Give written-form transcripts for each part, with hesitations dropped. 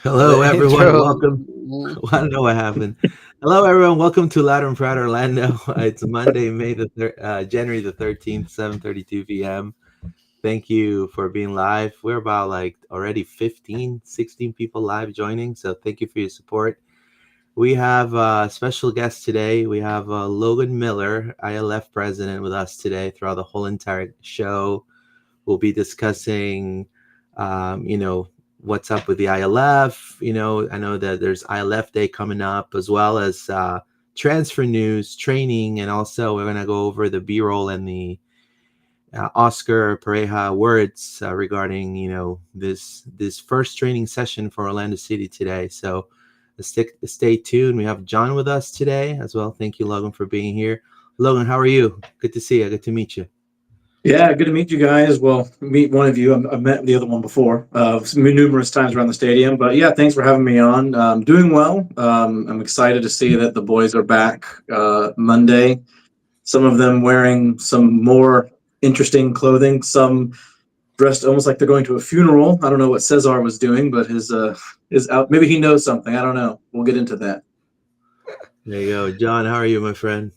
Hello, The everyone. intro. Welcome. I don't know what happened. Hello, everyone. Welcome to Loud and Proud Orlando. It's Monday, January the 13th, 7:32 p.m. Thank you for being live. We're about like already 15, 16 people live joining. So thank you for your support. We have a special guest today. We have Logan Miller, ILF president, with us today throughout the whole entire show. We'll be discussing, what's up with the ILF. I know that there's ILF Day coming up, as well as transfer news, training, and also we're going to go over the B-roll and the Oscar Pareja words regarding, this first training session for Orlando City today. So stay tuned. We have John with us today as well. Thank you, Logan, for being here. Logan, how are you? Good to see you. Good to meet you. Yeah, good to meet you guys. Well, meet one of you. I've met the other one before, numerous times around the stadium. But yeah, thanks for having me on. Doing well. I'm excited to see that the boys are back Monday. Some of them wearing some more interesting clothing. Some dressed almost like they're going to a funeral. I don't know what Cesar was doing, but his out. Maybe he knows something. I don't know. We'll get into that. There you go. John, how are you, my friend?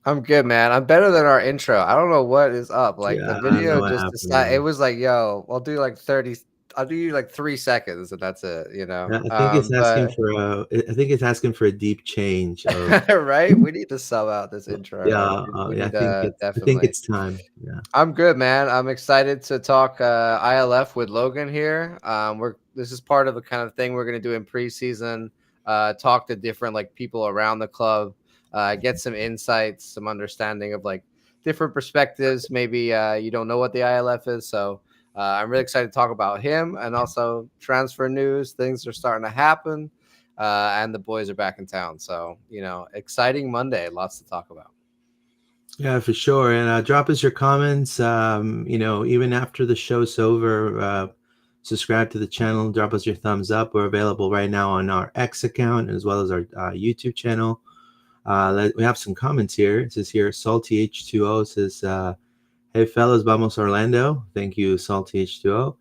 I'm good, man. I'm better than our intro. I don't know what is up. Like the Yeah, I don't know video what just happened, decided. It man. was like, yo, I'll do like 30. I'll do you like 3 seconds, and that's it. Yeah, I think it's asking But for a deep change of. right, we need to sub out this intro. Yeah, Right, we yeah, need I think definitely. it's time. Yeah. I'm good, man. I'm excited to talk ILF with Logan here. This is part of the kind of thing we're gonna do in preseason. Talk to different like people around the club, get some insights, some understanding of like different perspectives. Maybe you don't know what the ILF is, so I'm really excited to talk about him and also transfer news. Things are starting to happen, and the boys are back in town. So exciting Monday. Lots to talk about. Yeah, for sure. And drop us your comments. Even after the show's over, subscribe to the channel. Drop us your thumbs up. We're available right now on our X account as well as our YouTube channel. We have some comments here. It says here, Salty H2O says, "Hey fellas, vamos Orlando." Thank you, Salty H2O.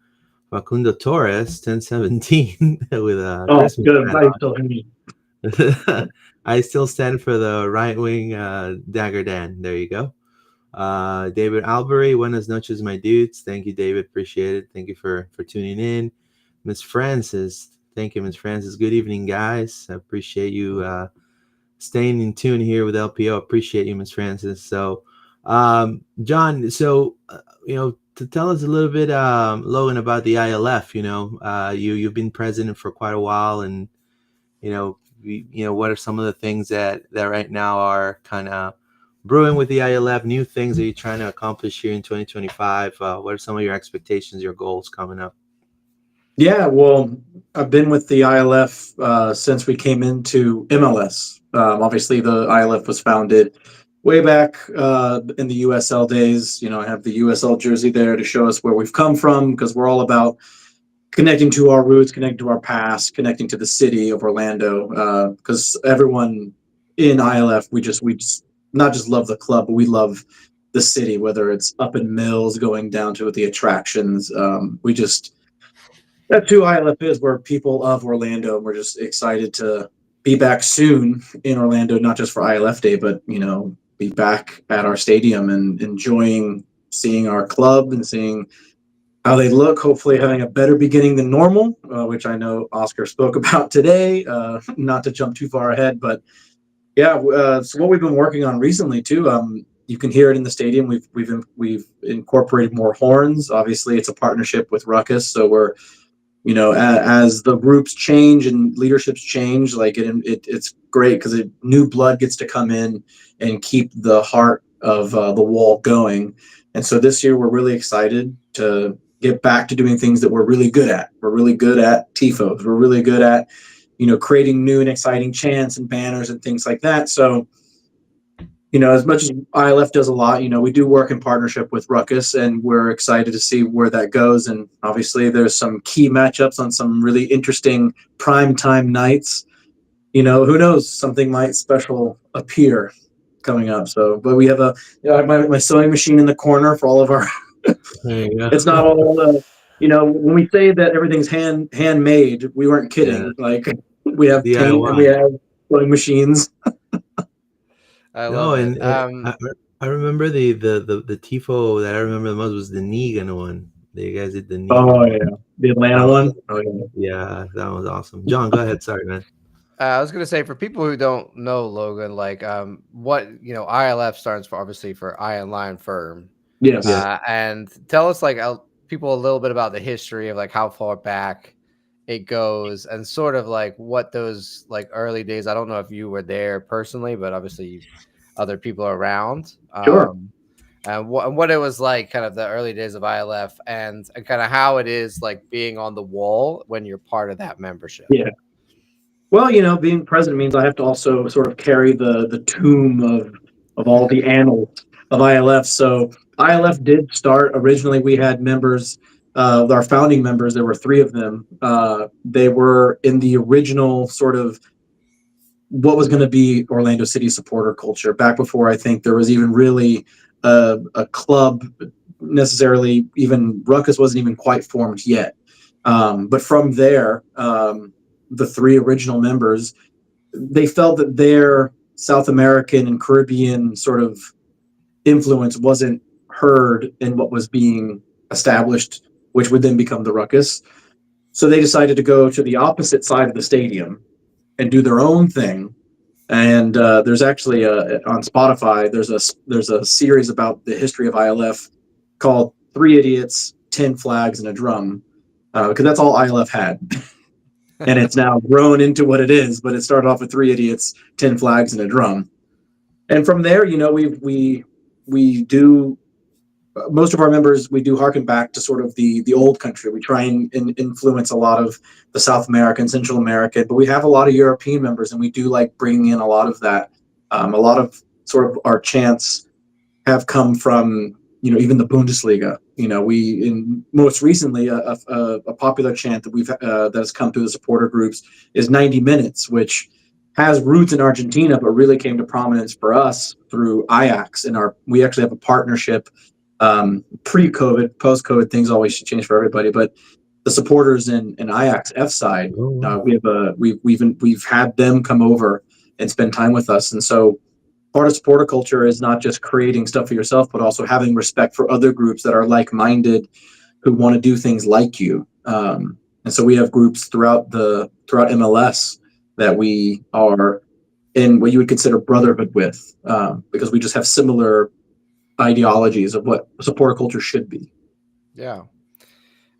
Facundo Torres, 1017, with a Oh, Christmas good. hat Nice talking to you. on. I still stand for the right wing Dagger Dan. There you go. David Albury, buenas noches, my dudes. Thank you, David. Appreciate it. Thank you for tuning in. Miss Francis, thank you, Miss Francis. Good evening, guys. I appreciate you staying in tune here with LPO. Appreciate you, Miss Francis. So, John, to tell us a little bit, Logan, about the ILF. You've been president for quite a while, and what are some of the things that right now are kind of brewing with the ILF? New things that you're trying to accomplish here in 2025. What are some of your expectations, your goals coming up? Yeah, well, I've been with the ILF since we came into MLS. Obviously, the ILF was founded way back in the USL days. I have the USL jersey there to show us where we've come from because we're all about connecting to our roots, connecting to our past, connecting to the city of Orlando. Because everyone in ILF, we just not just love the club, but we love the city. Whether it's up in Mills, going down to the attractions, we just that's who ILF is. We're people of Orlando. We're just excited to be back soon in Orlando, not just for ILF Day, but be back at our stadium and enjoying seeing our club and seeing how they look. Hopefully, having a better beginning than normal, which I know Oscar spoke about today. Not to jump too far ahead, but yeah. So what we've been working on recently too. You can hear it in the stadium. We've incorporated more horns. Obviously, it's a partnership with Ruckus, so we're as the groups change and leaderships change, like it's great because new blood gets to come in and keep the heart of the wall going. And so this year we're really excited to get back to doing things that we're really good at. We're really good at tifos. We're really good at creating new and exciting chants and banners and things like that. So as much as ILF does a lot, we do work in partnership with Ruckus, and we're excited to see where that goes. And obviously, there's some key matchups on some really interesting prime time nights. Who knows? Something might special appear coming up. So, but we have I have my sewing machine in the corner for all of our. There you It's go. not all. when we say that everything's handmade, we weren't Yeah, kidding. Like we have paint and we DIY. have sewing machines. I No, love it. and I remember the tifo that I remember the most was the Negan one. You guys did the Negan Oh one. yeah, the Atlanta That one. was, Oh yeah. yeah, that was awesome. John, go ahead. Sorry, man. I was gonna say for people who don't know Logan, like what ILF stands for, obviously for Iron Lion Firm. Yeah. Yes. And tell us like people a little bit about the history of like how far back it goes and sort of like what those like early days. I don't know if you were there personally, but obviously other people around. Sure. And what it was like, kind of the early days of ILF, and kind of how it is like being on the wall when you're part of that membership. Yeah. Well, being president means I have to also sort of carry the tomb of all the annals of ILF. So ILF did start originally. We had members, our founding members. There were three of them. They were in the original sort of what was going to be Orlando City supporter culture back before I think there was even really a club necessarily. Even Ruckus wasn't even quite formed yet. But from there, the three original members, they felt that their South American and Caribbean sort of influence wasn't heard in what was being established, which would then become the Ruckus. So they decided to go to the opposite side of the stadium and do their own thing. And there's actually on Spotify there's a series about the history of ILF called Three Idiots, 10 Flags, and a Drum, because that's all ILF had. And it's now grown into what it is. But it started off with three idiots, 10 flags, and a drum. And from there, we do most of our members. We do harken back to sort of the old country. We try and influence a lot of the South American, Central American, but we have a lot of European members, and we do like bringing in a lot of that. A lot of sort of our chants have come from even the Bundesliga. We in most recently a popular chant that we've that has come through the supporter groups is 90 minutes, which has roots in Argentina, but really came to prominence for us through Ajax. And we actually have a partnership. Pre-COVID, post-COVID, things always change for everybody, but the supporters in Ajax F side, Oh, we've had them come over and spend time with us, and so part of supporter culture is not just creating stuff for yourself, but also having respect for other groups that are like-minded, who want to do things like you. And so we have groups throughout MLS that we are in what you would consider brotherhood with, because we just have similar ideologies of what supporter culture should be. Yeah.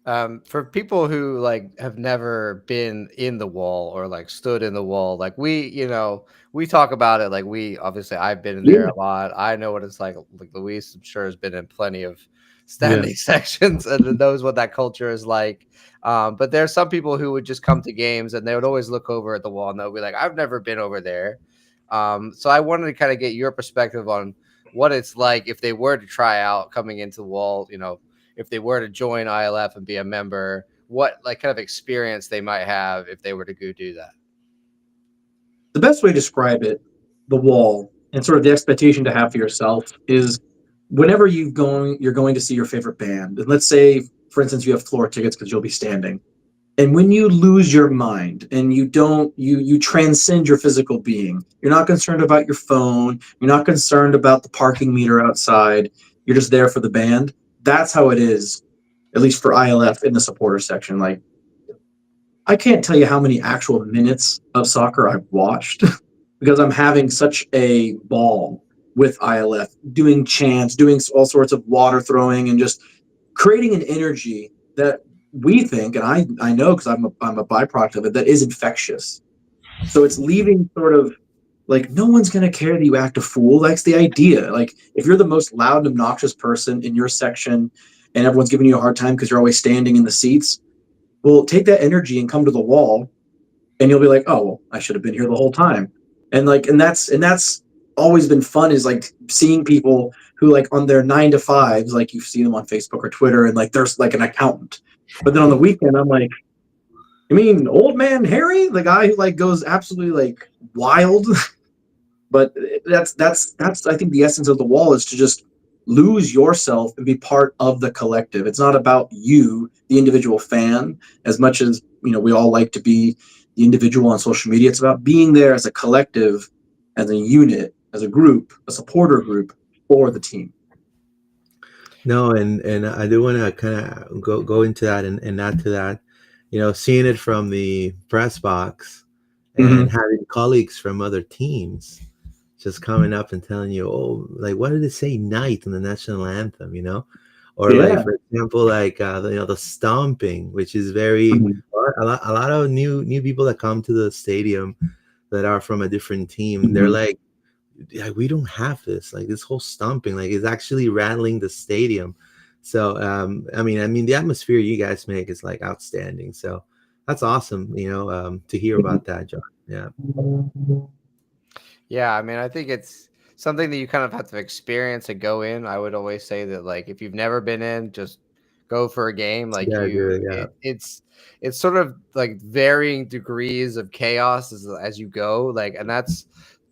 For people who like have never been in the wall or like stood in the wall, like we talk about it, like we obviously I've been in there Yeah, a lot. I know what it's like Luis, I'm sure, has been in plenty of yeah. standing sections and knows what that culture is like. But there's some people who would just come to games and they would always look over at the wall and they'll be like, I've never been over there. So I wanted to kind of get your perspective on what it's like if they were to try out coming into the wall, if they were to join ILF and be a member, what like kind of experience they might have if they were to go do that. the best way to describe it, the wall, and sort of the expectation to have for yourself is whenever you're going to see your favorite band, and let's say, for instance, you have floor tickets because you'll be standing. And when you lose your mind and you transcend your physical being, you're not concerned about your phone, you're not concerned about the parking meter outside, you're just there for the band. That's how it is, at least for ILF in the supporter section. Like, I can't tell you how many actual minutes of soccer I've watched because I'm having such a ball with ILF, doing chants, doing all sorts of water throwing, and just creating an energy that we think, and I know because I'm a byproduct of it, that is infectious. So it's leaving sort of like no one's gonna care that you act a fool. That's the idea. Like if you're the most loud and obnoxious person in your section, and everyone's giving you a hard time because you're always standing in the seats, well, take that energy and come to the wall, and you'll be like, oh, well, I should have been here the whole time. And that's always been fun, is like seeing people who like on their 9 to 5s, like you see them on Facebook or Twitter, and like there's like an accountant. But then on the weekend, I'm like, you mean old man Harry, the guy who like goes absolutely like wild? But that's I think the essence of the wall is to just lose yourself and be part of the collective. It's not about you, the individual fan, as much as we all like to be the individual on social media. It's about being there as a collective, as a unit, as a group, a supporter group for the team. No, and I do want to kind of go into that and add to that. Seeing it from the press box and Mm-hmm. having colleagues from other teams just coming up and telling you, oh, like, what did it say night in the national anthem, or like, Yeah. for example, like, the stomping, which is very, Mhm. a lot of new people that come to the stadium that are from a different team. They're Mhm. like, yeah, we don't have this, like, this whole stomping, like, it's actually rattling the stadium. So I mean the atmosphere you guys make is like outstanding. So that's awesome, to hear about that, John. Yeah. Yeah, I mean, I think it's something that you kind of have to experience and go in. I would always say that, like, if you've never been in, just go for a game. Like, Yeah, good. Yeah. it's sort of like varying degrees of chaos as you go. Like, and that's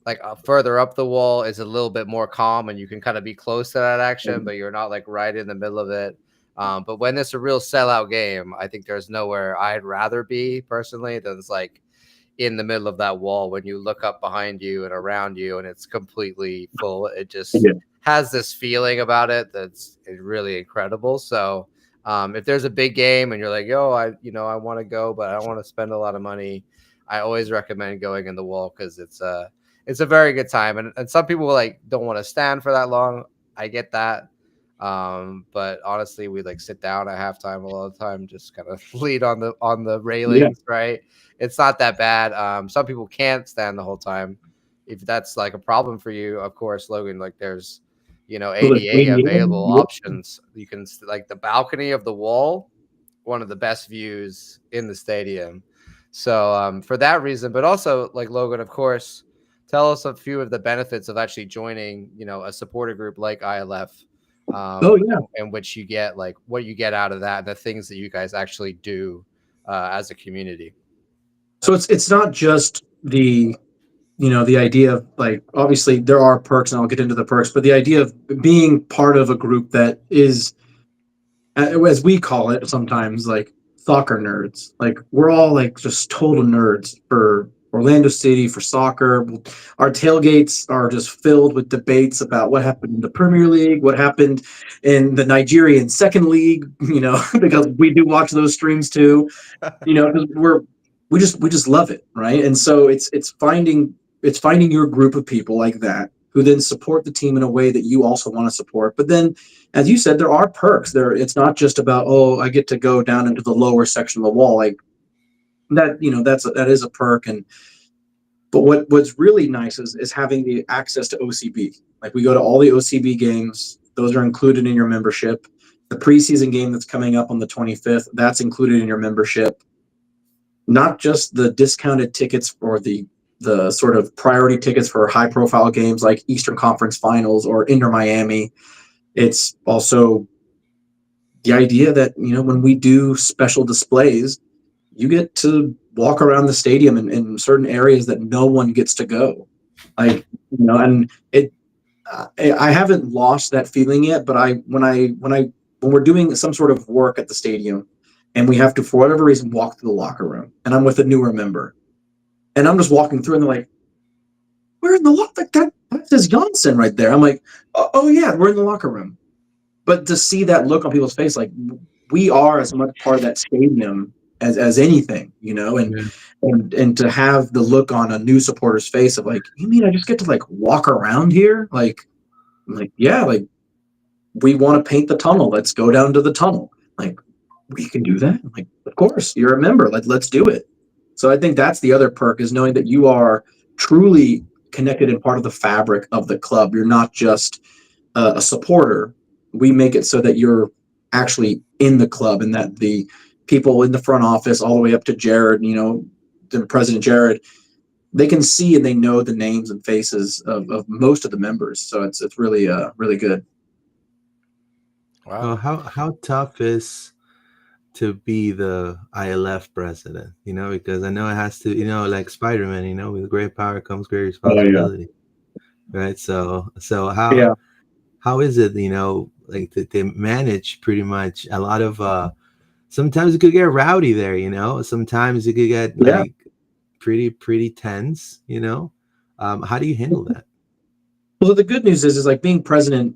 like further up the wall is a little bit more calm, and you can kind of be close to that action, but you're not like right in the middle of it. But when it's a real sellout game, I think there's nowhere I'd rather be personally than it's like in the middle of that wall when you look up behind you and around you and it's completely full. It just Yeah. has this feeling about it that's really incredible. So if there's a big game and you're like, yo, I want to go, but I don't want to spend a lot of money, I always recommend going in the wall because it's a very good time. And some people like don't want to stand for that long. I get that. But honestly, we like sit down at halftime a lot of the time, just kind of lead on the Yeah. railings, right? It's not that bad. Some people can't stand the whole time. If that's like a problem for you, of course, Logan, like there's, So the ADA available ADM, options. You can like the balcony of the wall, one of the best views in the stadium. So for that reason, but also like Logan, of course, tell us a few of the benefits of actually joining, a supporter group like ILF, oh yeah. in which you get like what you get out of that and the things that you guys actually do as a community. So it's not just the idea of, like, obviously there are perks and I'll get into the perks, but the idea of being part of a group that is, as we call it sometimes, like soccer nerds. Like we're all like just total nerds for Orlando City, for soccer. Our tailgates are just filled with debates about what happened in the Premier League, what happened in the Nigerian second league, because we do watch those streams too, because we just love it, right? And so it's finding your group of people like that who then support the team in a way that you also want to support. But then, as you said, there are perks. It's not just about, oh, I get to go down into the lower section of the wall, like that. That is a perk. And but what's really nice is having the access to OCB. Like we go to all the OCB games; those are included in your membership. The preseason game that's coming up on the 25th, that's included in your membership. Not just the discounted tickets or the sort of priority tickets for high profile games like Eastern Conference Finals or Inter Miami. It's also the idea that, when we do special displays, you get to walk around the stadium in certain areas that no one gets to go. Like, and I haven't lost that feeling yet, but when we're doing some sort of work at the stadium and we have to, for whatever reason, walk to the locker room and I'm with a newer member and I'm just walking through and they're like, we're in the locker, that says Janssen right there. I'm like, oh yeah, we're in the locker room. But to see that look on people's face, like we are as much part of that stadium as anything, Yeah. and to have the look on a new supporter's face of like, you mean I just get to like walk around here? Like, I'm like, yeah, like we want to paint the tunnel. Let's go down to the tunnel. Like, we can do that. I'm like, of course, you're a member. Let's do it. So I think that's the other perk, is knowing that you are truly connected and part of the fabric of the club. You're not just a supporter. We make it so that you're actually in the club, and that the people in the front office, all the way up to Jared, the President Jared, they can see and they know the names and faces of most of the members. So it's really really good. So Wow. how tough is to be the ILF president? Because I know it has to, like Spider-Man, with great power comes great Oh yeah, responsibility, right? So how yeah. how is it, like to manage pretty much a lot of sometimes it could get rowdy there, sometimes it could get Yeah. like pretty tense, how do you handle that? Well, the good news is like being president.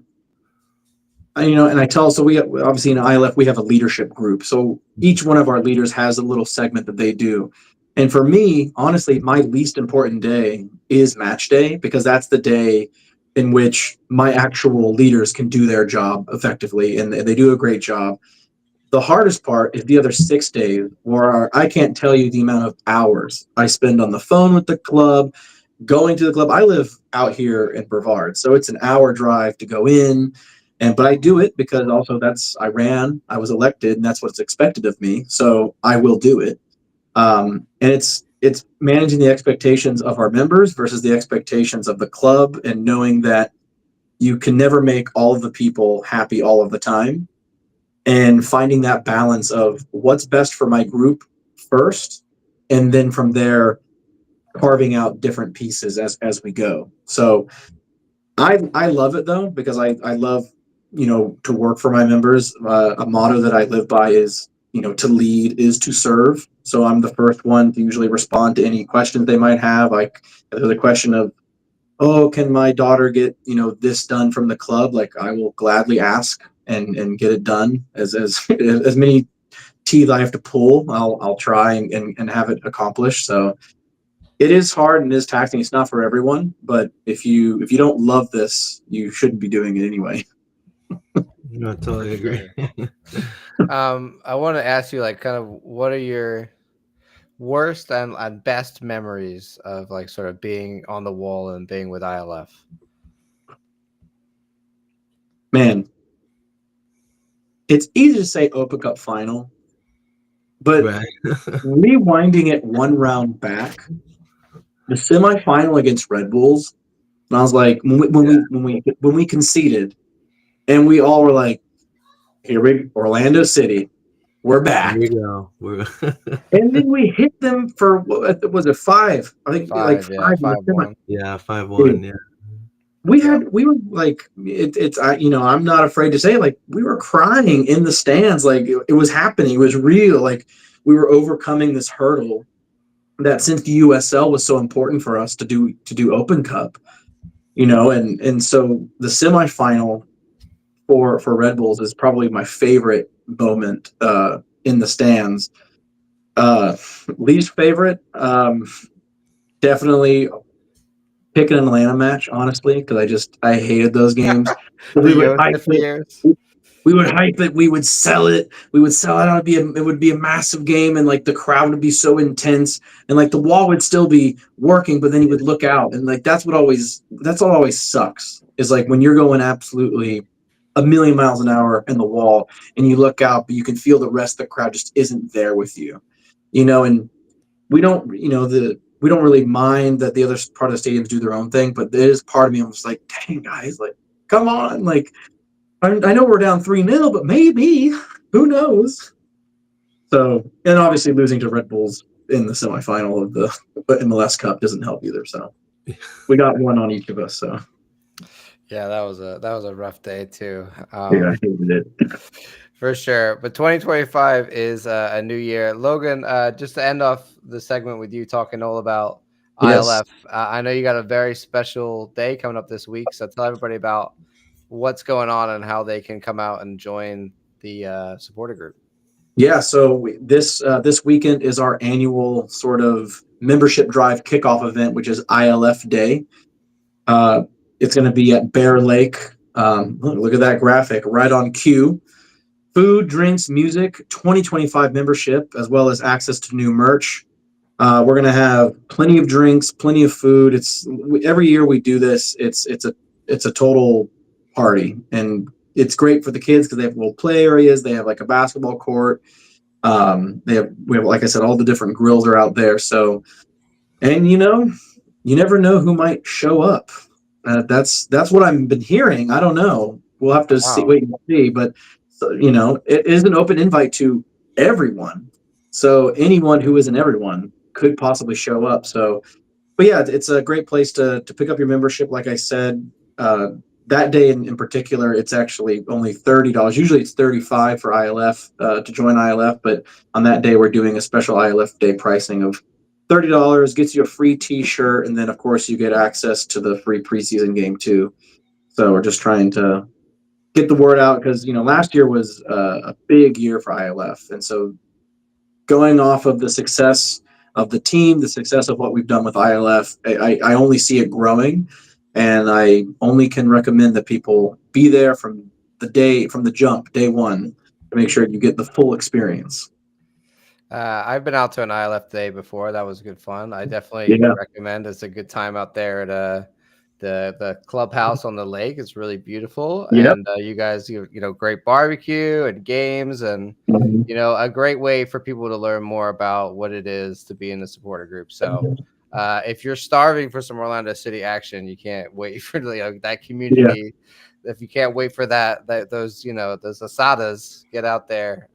And I tell, so we obviously in ILF we have a leadership group. So each one of our leaders has a little segment that they do. And for me, honestly, my least important day is match day, because that's the day in which my actual leaders can do their job effectively, and they do a great job. The hardest part is the other 6 days, where I can't tell you the amount of hours I spend on the phone with the club, going to the club. I live out here in Brevard, so it's an hour drive to go in. But I do it because also I was elected, and that's what's expected of me. So I will do it. And it's managing the expectations of our members versus the expectations of the club, and knowing that you can never make all of the people happy all of the time, and finding that balance of what's best for my group first, and then from there carving out different pieces as we go. So I love it though, because I love, to work for my members. A motto that I live by is, to lead is to serve. So I'm the first one to usually respond to any questions they might have. Like if there's a question of, oh, can my daughter get, this done from the club? Like I will gladly ask and get it done. As many teeth I have to pull, I'll try and have it accomplished. So it is hard and is taxing. It's not for everyone, but if you don't love this, you shouldn't be doing it anyway. No, totally agree. I want to ask you, like, kind of what are your worst and best memories of like sort of being on the wall and being with ILF? Man, it's easy to say Open Cup final, but Right. rewinding it one round back, the semifinal against Red Bulls, and I was like, when we conceded, and we all were like, here we Orlando City, we're Here we back. go. And then we hit them for, what was it, five? I think like Five, yeah, five in the 5-1. Yeah, 5-1. Yeah. We were like, I'm not afraid to say, like, we were crying in the stands. Like it was happening. It was real. Like we were overcoming this hurdle that, since the USL was so important for us to do Open Cup, and so the semifinal for Red Bulls is probably my favorite moment in the stands. Least favorite, definitely picking an Atlanta match, honestly, because I hated those games. The We would hype Joseph it. years. We would hype it. We would sell it. We would sell it. It would be a massive game, and like the crowd would be so intense, and like the wall would still be working, but then you would look out, and like that's what always sucks, is like when you're going absolutely a million miles an hour in the wall, and you look out, but you can feel the rest of the crowd just isn't there with you, and we don't, we don't really mind that the other part of the stadiums do their own thing, but there is part of me almost like, dang guys, like, come on, like, I know we're down 3-0, but maybe, who knows? So, and obviously losing to Red Bulls in the semifinal of the MLS Cup doesn't help either. So we got one on each of us. So Yeah, that was a rough day too. yeah, I hated it. For sure. But 2025 is a new year. Logan, just to end off the segment with you talking all about Yes. ILF, I know you got a very special day coming up this week. So tell everybody about what's going on and how they can come out and join the supporter group. Yeah, so this weekend is our annual sort of membership drive kickoff event, which is ILF Day. It's going to be at Bear Lake. Look at that graphic, right on cue. Food, drinks, music, 2025 membership, as well as access to new merch. We're going to have plenty of drinks, plenty of food. Every year we do this. It's a total party, and it's great for the kids because they have little play areas. They have like a basketball court. We have, like I said, all the different grills are out there. So, and you never know who might show up. That's what I've been hearing. I don't know. We'll have to wait and see. But it is an open invite to everyone. So anyone who isn't everyone could possibly show up. So, but yeah, it's a great place to pick up your membership. Like I said, that day in particular, it's actually only $30. Usually it's 35 for ILF to join ILF, but on that day we're doing a special ILF day pricing of $30. Gets you a free T-shirt, and then of course you get access to the free preseason game too. So we're just trying to get the word out because last year was a big year for ILF, and so going off of the success of the team, the success of what we've done with ILF, I only see it growing, and I only can recommend that people be there from the jump, day one, to make sure you get the full experience. I've been out to an ILF day before. That was good fun. I definitely Yeah, recommend. It's a good time out there at the clubhouse on the lake. It's really beautiful, yep. and you guys, great barbecue and games, and Mhm. a great way for people to learn more about what it is to be in the supporter group. So, if you're starving for some Orlando City action, you can't wait for that Yeah, community. If you can't wait for those asadas, get out there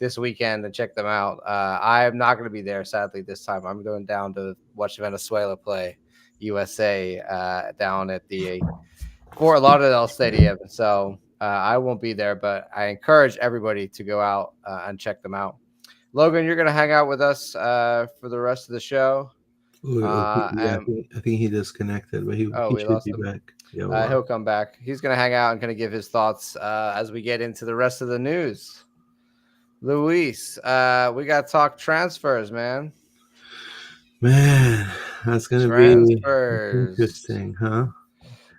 this weekend and check them out. I am not going to be there, sadly, this time. I'm going down to watch Venezuela play USA down at the Fort Lauderdale Stadium. So I won't be there, but I encourage everybody to go out and check them out. Logan, you're going to hang out with us for the rest of the show. Yeah, And I think he disconnected, but he we should lost be him. back. Yeah, hold on. He'll come back. He's going to hang out and kind of give his thoughts as we get into the rest of the news. Luis, we got to talk transfers, man. Man, that's gonna be Transfers. interesting, huh?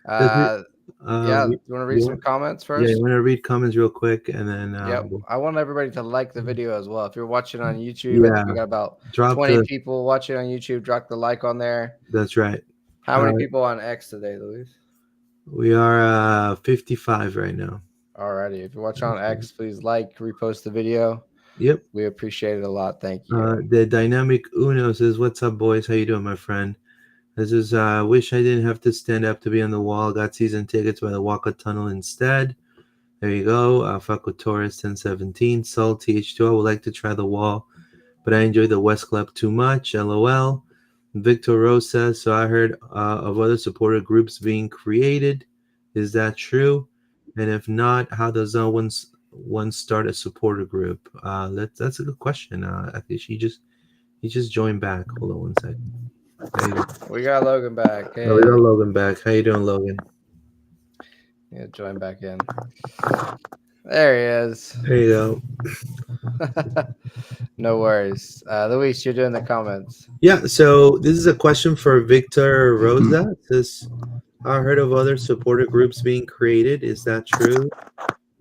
Does it, Uh, yeah, you want to read some comments yeah, you first? want to read comments real quick, and then Yep. I want everybody to like the video as well. If you're watching on YouTube, I yeah, think we got about drop 20 the. people watching on YouTube. Drop the like on there. That's right. How All many right, people on X today, Luis? we are 55 right now. Alrighty. If you're watching on X, please like, repost the video. Yep. We appreciate it a lot. Thank you. The dynamic Uno says, "What's up, boys? How you doing, my friend?" This is wish I didn't have to stand up to be on the wall. Got season tickets by the Walcott Tunnel instead. There you go. Faco Torres 1017. Sol TH2. I would like to try the wall, but I enjoy the West Club too much. LOL. Victor Rose says, so I heard of other supporter groups being created. Is that true? And if not, how does one start a supporter group? That's a good question. I think he just joined back. Hold on 1 second. There you go. We got Logan back. Hey. Oh, we got Logan back. How you doing, Logan? Yeah, join back in. There he is. There you go. No worries. Luis, you're doing the comments. Yeah, so this is a question for Victor Rosa. It says, I heard of other supporter groups being created. Is that true?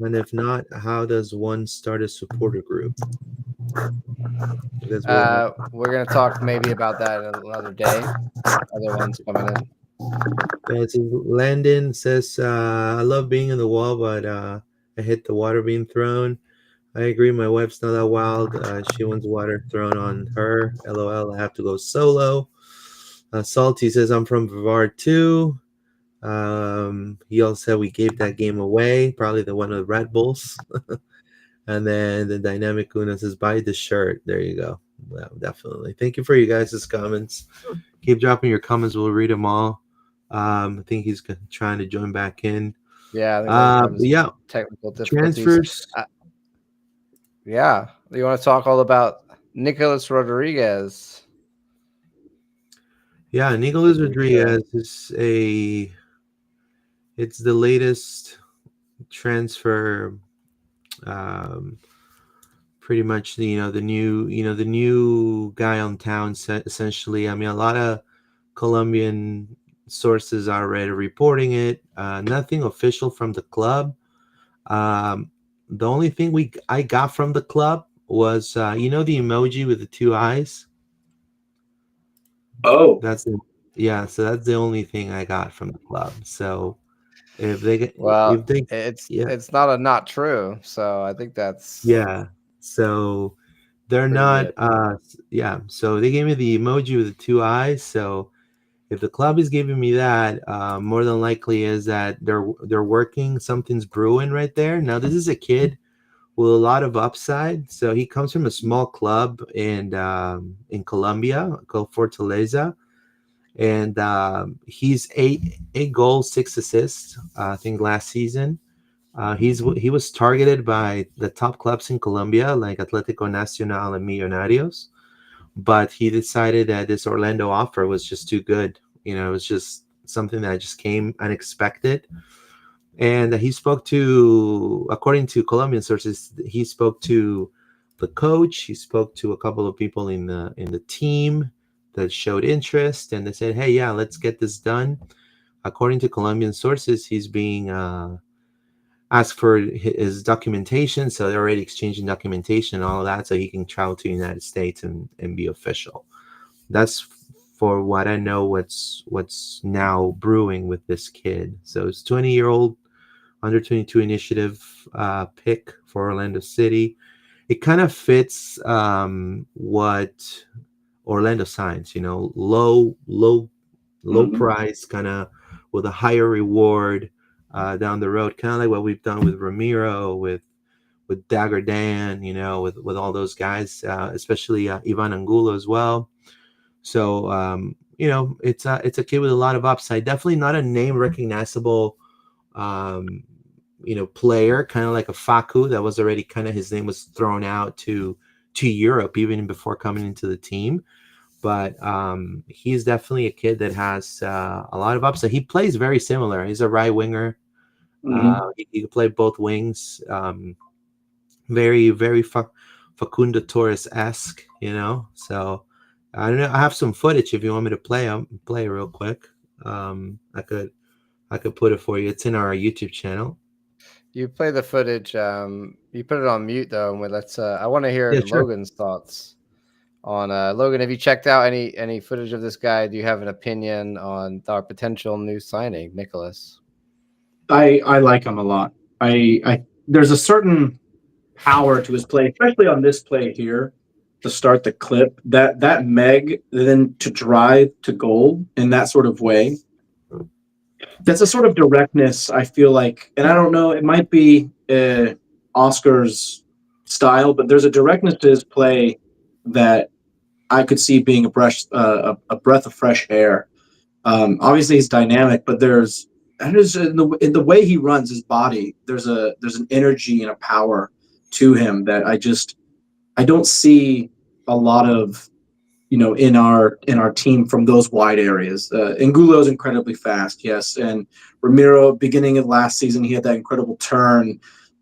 And if not, how does one start a supporter group? We're going to talk maybe about that another day. Other ones coming in. Landon says, I love being in the wall, but I hate the water being thrown. I agree. My wife's not that wild. She wants water thrown on her. LOL. I have to go solo. Salty says, I'm from Brevard too. He also said we gave that game away, probably the one of the Red Bulls. And then the Dynamic Una says, buy the shirt. There you go. Well, definitely. Thank you for you guys' comments. Keep dropping your comments. We'll read them all. I think he's trying to join back in. Yeah. Yeah. Technical difficulties. Transfers. Yeah. You want to talk all about Nicolas Rodriguez? Yeah, Nicolas Rodriguez is it's the latest transfer. Pretty much the new guy on town essentially. I mean, a lot of Colombian sources are already reporting it. Nothing official from the club. The only thing I got from the club was the emoji with the two eyes. Oh, So that's the only thing I got from the club. So if they get it's not true. So I think that's So they're not so they gave me the emoji with the two eyes. So if the club is giving me that, more than likely is that they're working, something's brewing right there. Now this is a kid with a lot of upside. So he comes from a small club in Colombia called Fortaleza. and he's eight goals, 6 assists. I think last season. He was targeted by the top clubs in Colombia, like Atlético Nacional and Millonarios, but he decided that this Orlando offer was just too good. It was just something that just came unexpected. And he spoke to, according to Colombian sources, he spoke to the coach. He spoke to a couple of people in the team that showed interest, and they said, "Hey, yeah, let's get this done." According to Colombian sources, he's being asked for his documentation, so they're already exchanging documentation and all of that, so he can travel to the United States and be official. That's for what I know. What's now brewing with this kid. So it's 20-year-old under 22 initiative pick for Orlando City. It kind of fits what Orlando signs. Low Mhm. price, kind of with a higher reward down the road, kind of like what we've done with Ramiro, with Dagger Dan, with all those guys, especially Ivan Angulo as well. So it's a kid with a lot of upside. Definitely not a name recognizable, um, player, kind of like a Faku that was already kind of his name was thrown out to Europe even before coming into the team. But he's definitely a kid that has a lot of upside. He plays very similar. He's a right winger. Mhm. He can play both wings. Very, very Facundo Torres esque, So I don't know. I have some footage if you want me to play real quick. I could put it for you. It's in our YouTube channel. You play the footage. You put it on mute though, and let's. I want to hear Yeah, sure. Logan's thoughts on Logan. Have you checked out any footage of this guy? Do you have an opinion on our potential new signing, Nicholas? I like him a lot. I there's a certain power to his play, especially on this play here to start the clip. That Meg then to drive to goal in that sort of way. That's a sort of directness I feel like, and I don't know. It might be Oscar's style, but there's a directness to his play that I could see being a breath of fresh air. Obviously, he's dynamic, but there's in the way he runs his body. There's an energy and a power to him that I don't see a lot of in our team from those wide areas. Angulo is incredibly fast, yes, and Ramiro, beginning of last season, he had that incredible turn,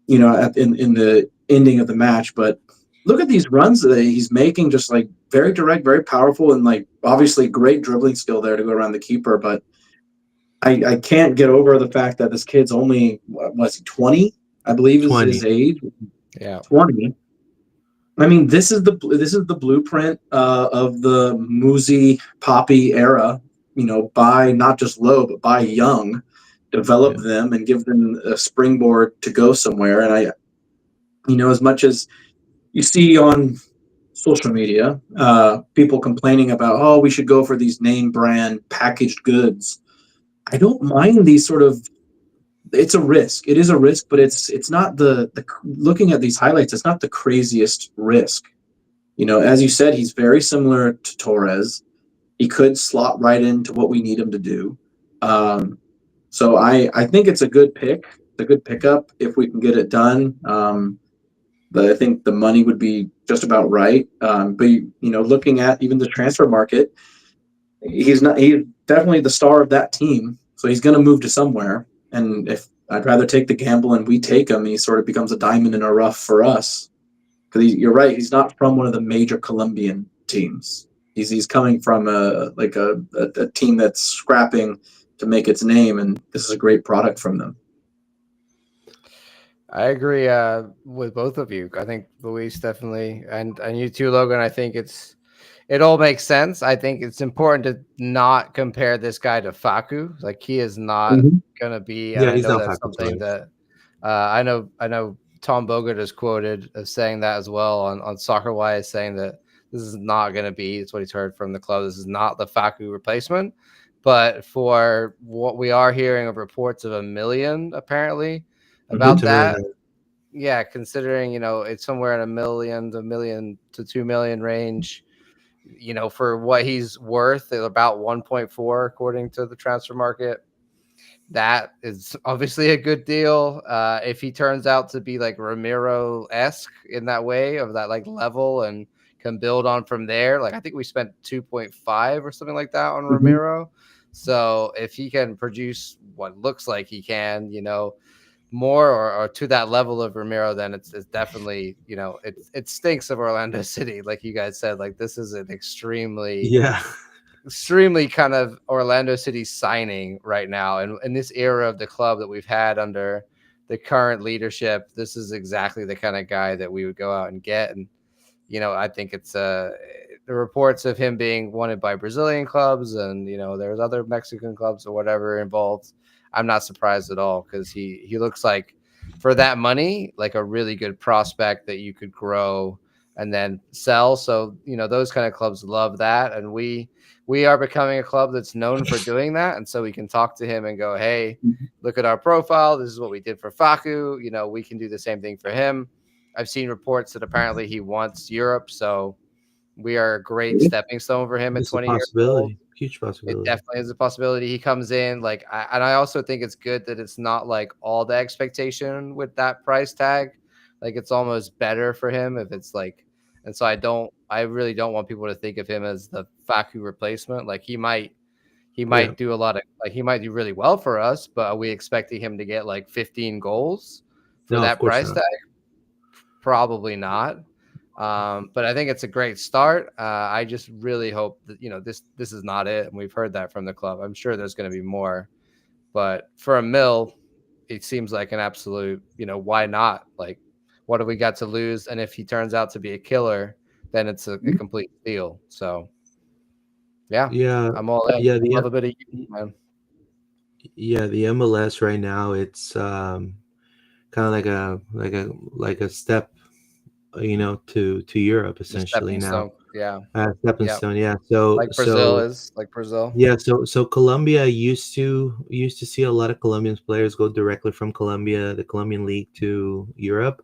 in the ending of the match. But look at these runs that he's making, just like very direct, very powerful, and like obviously great dribbling skill there to go around the keeper. But I can't get over the fact that this kid's only was he 20, I believe is his 20. age, Yeah. 20. I mean, this is the blueprint of the Muzi Poppy era. By not just low, but by young, develop Yeah. them and give them a springboard to go somewhere. And as much as you see on social media, people complaining about, oh, we should go for these name brand packaged goods. I don't mind these sort of. It's a risk. It is a risk, but it's not the looking at these highlights. It's not the craziest risk. As you said, he's very similar to Torres. He could slot right into what we need him to do. So I think it's a good pick. It's a good pickup if we can get it done. But I think the money would be just about right. But looking at even the transfer market, he's definitely the star of that team. So he's going to move to somewhere. And if I'd rather take the gamble and we take him, he sort of becomes a diamond in a rough for us. Because you're right, he's not from one of the major Colombian teams. He's coming from a team that's scrapping to make its name, and this is a great product from them. I agree with both of you. I think Luis definitely, and you too, Logan. I think it all makes sense. I think it's important to not compare this guy to Faku. Like he is not Mm-hmm. gonna be, and Yeah, I he's know not that's Paco something Torres. that I know Tom Bogert is quoted as saying that as well on Soccer Wise, saying that this is not going to be. It's what he's heard from the club. This is not the Faku replacement, but for what we are hearing of reports of 1 million apparently Good about to million. that. Yeah, considering it's somewhere in a million to 2 million range. for what he's worth, about 1.4 according to the transfer market. That is obviously a good deal. If he turns out to be like Ramiro-esque in that way, of that like level, and can build on from there, like I think we spent 2.5 or something like that on Mhm. Ramiro. So if he can produce what looks like he can, more or to that level of Ramiro, then it's definitely, it stinks of Orlando City, like you guys said. Like this is an Yeah. extremely kind of Orlando City signing right now. And in this era of the club that we've had under the current leadership, this is exactly the kind of guy that we would go out and get. And, I think it's the reports of him being wanted by Brazilian clubs, and, there's other Mexican clubs or whatever involved. I'm not surprised at all, because he looks like, for that money, like a really good prospect that you could grow and then sell. So, those kind of clubs love that. And we are becoming a club that's known for doing that. And so we can talk to him and go, hey, look at our profile. This is what we did for Facu. We can do the same thing for him. I've seen reports that apparently he wants Europe. So we are a great stepping stone for him at It's a 20 years old. possibility. Huge It possibility. definitely is a possibility. He comes in like, and I also think it's good that it's not like all the expectation with that price tag. Like it's almost better for him if it's like, and so I really don't want people to think of him as the Facu replacement. Like he Yeah. might do a lot of, like, he might do really well for us, but are we expecting him to get like 15 goals for No, of that course price not. tag? Probably not. But I think it's a great start. I just really hope that this is not it, and we've heard that from the club. I'm sure there's going to be more, but for a mill, it seems like an absolute. Why not? Like, what have we got to lose? And if he turns out to be a killer, then it's a complete steal. So yeah, Yeah. I'm all in. Yeah. Love a bit of you, man. The MLS right now, it's kind of like a step, to Europe The essentially stepping now. stone. Yeah. Stepping Yeah. stone, yeah. So Like Brazil. yeah, so Colombia used to see a lot of Colombian players go directly from Colombia, the Colombian league, to Europe.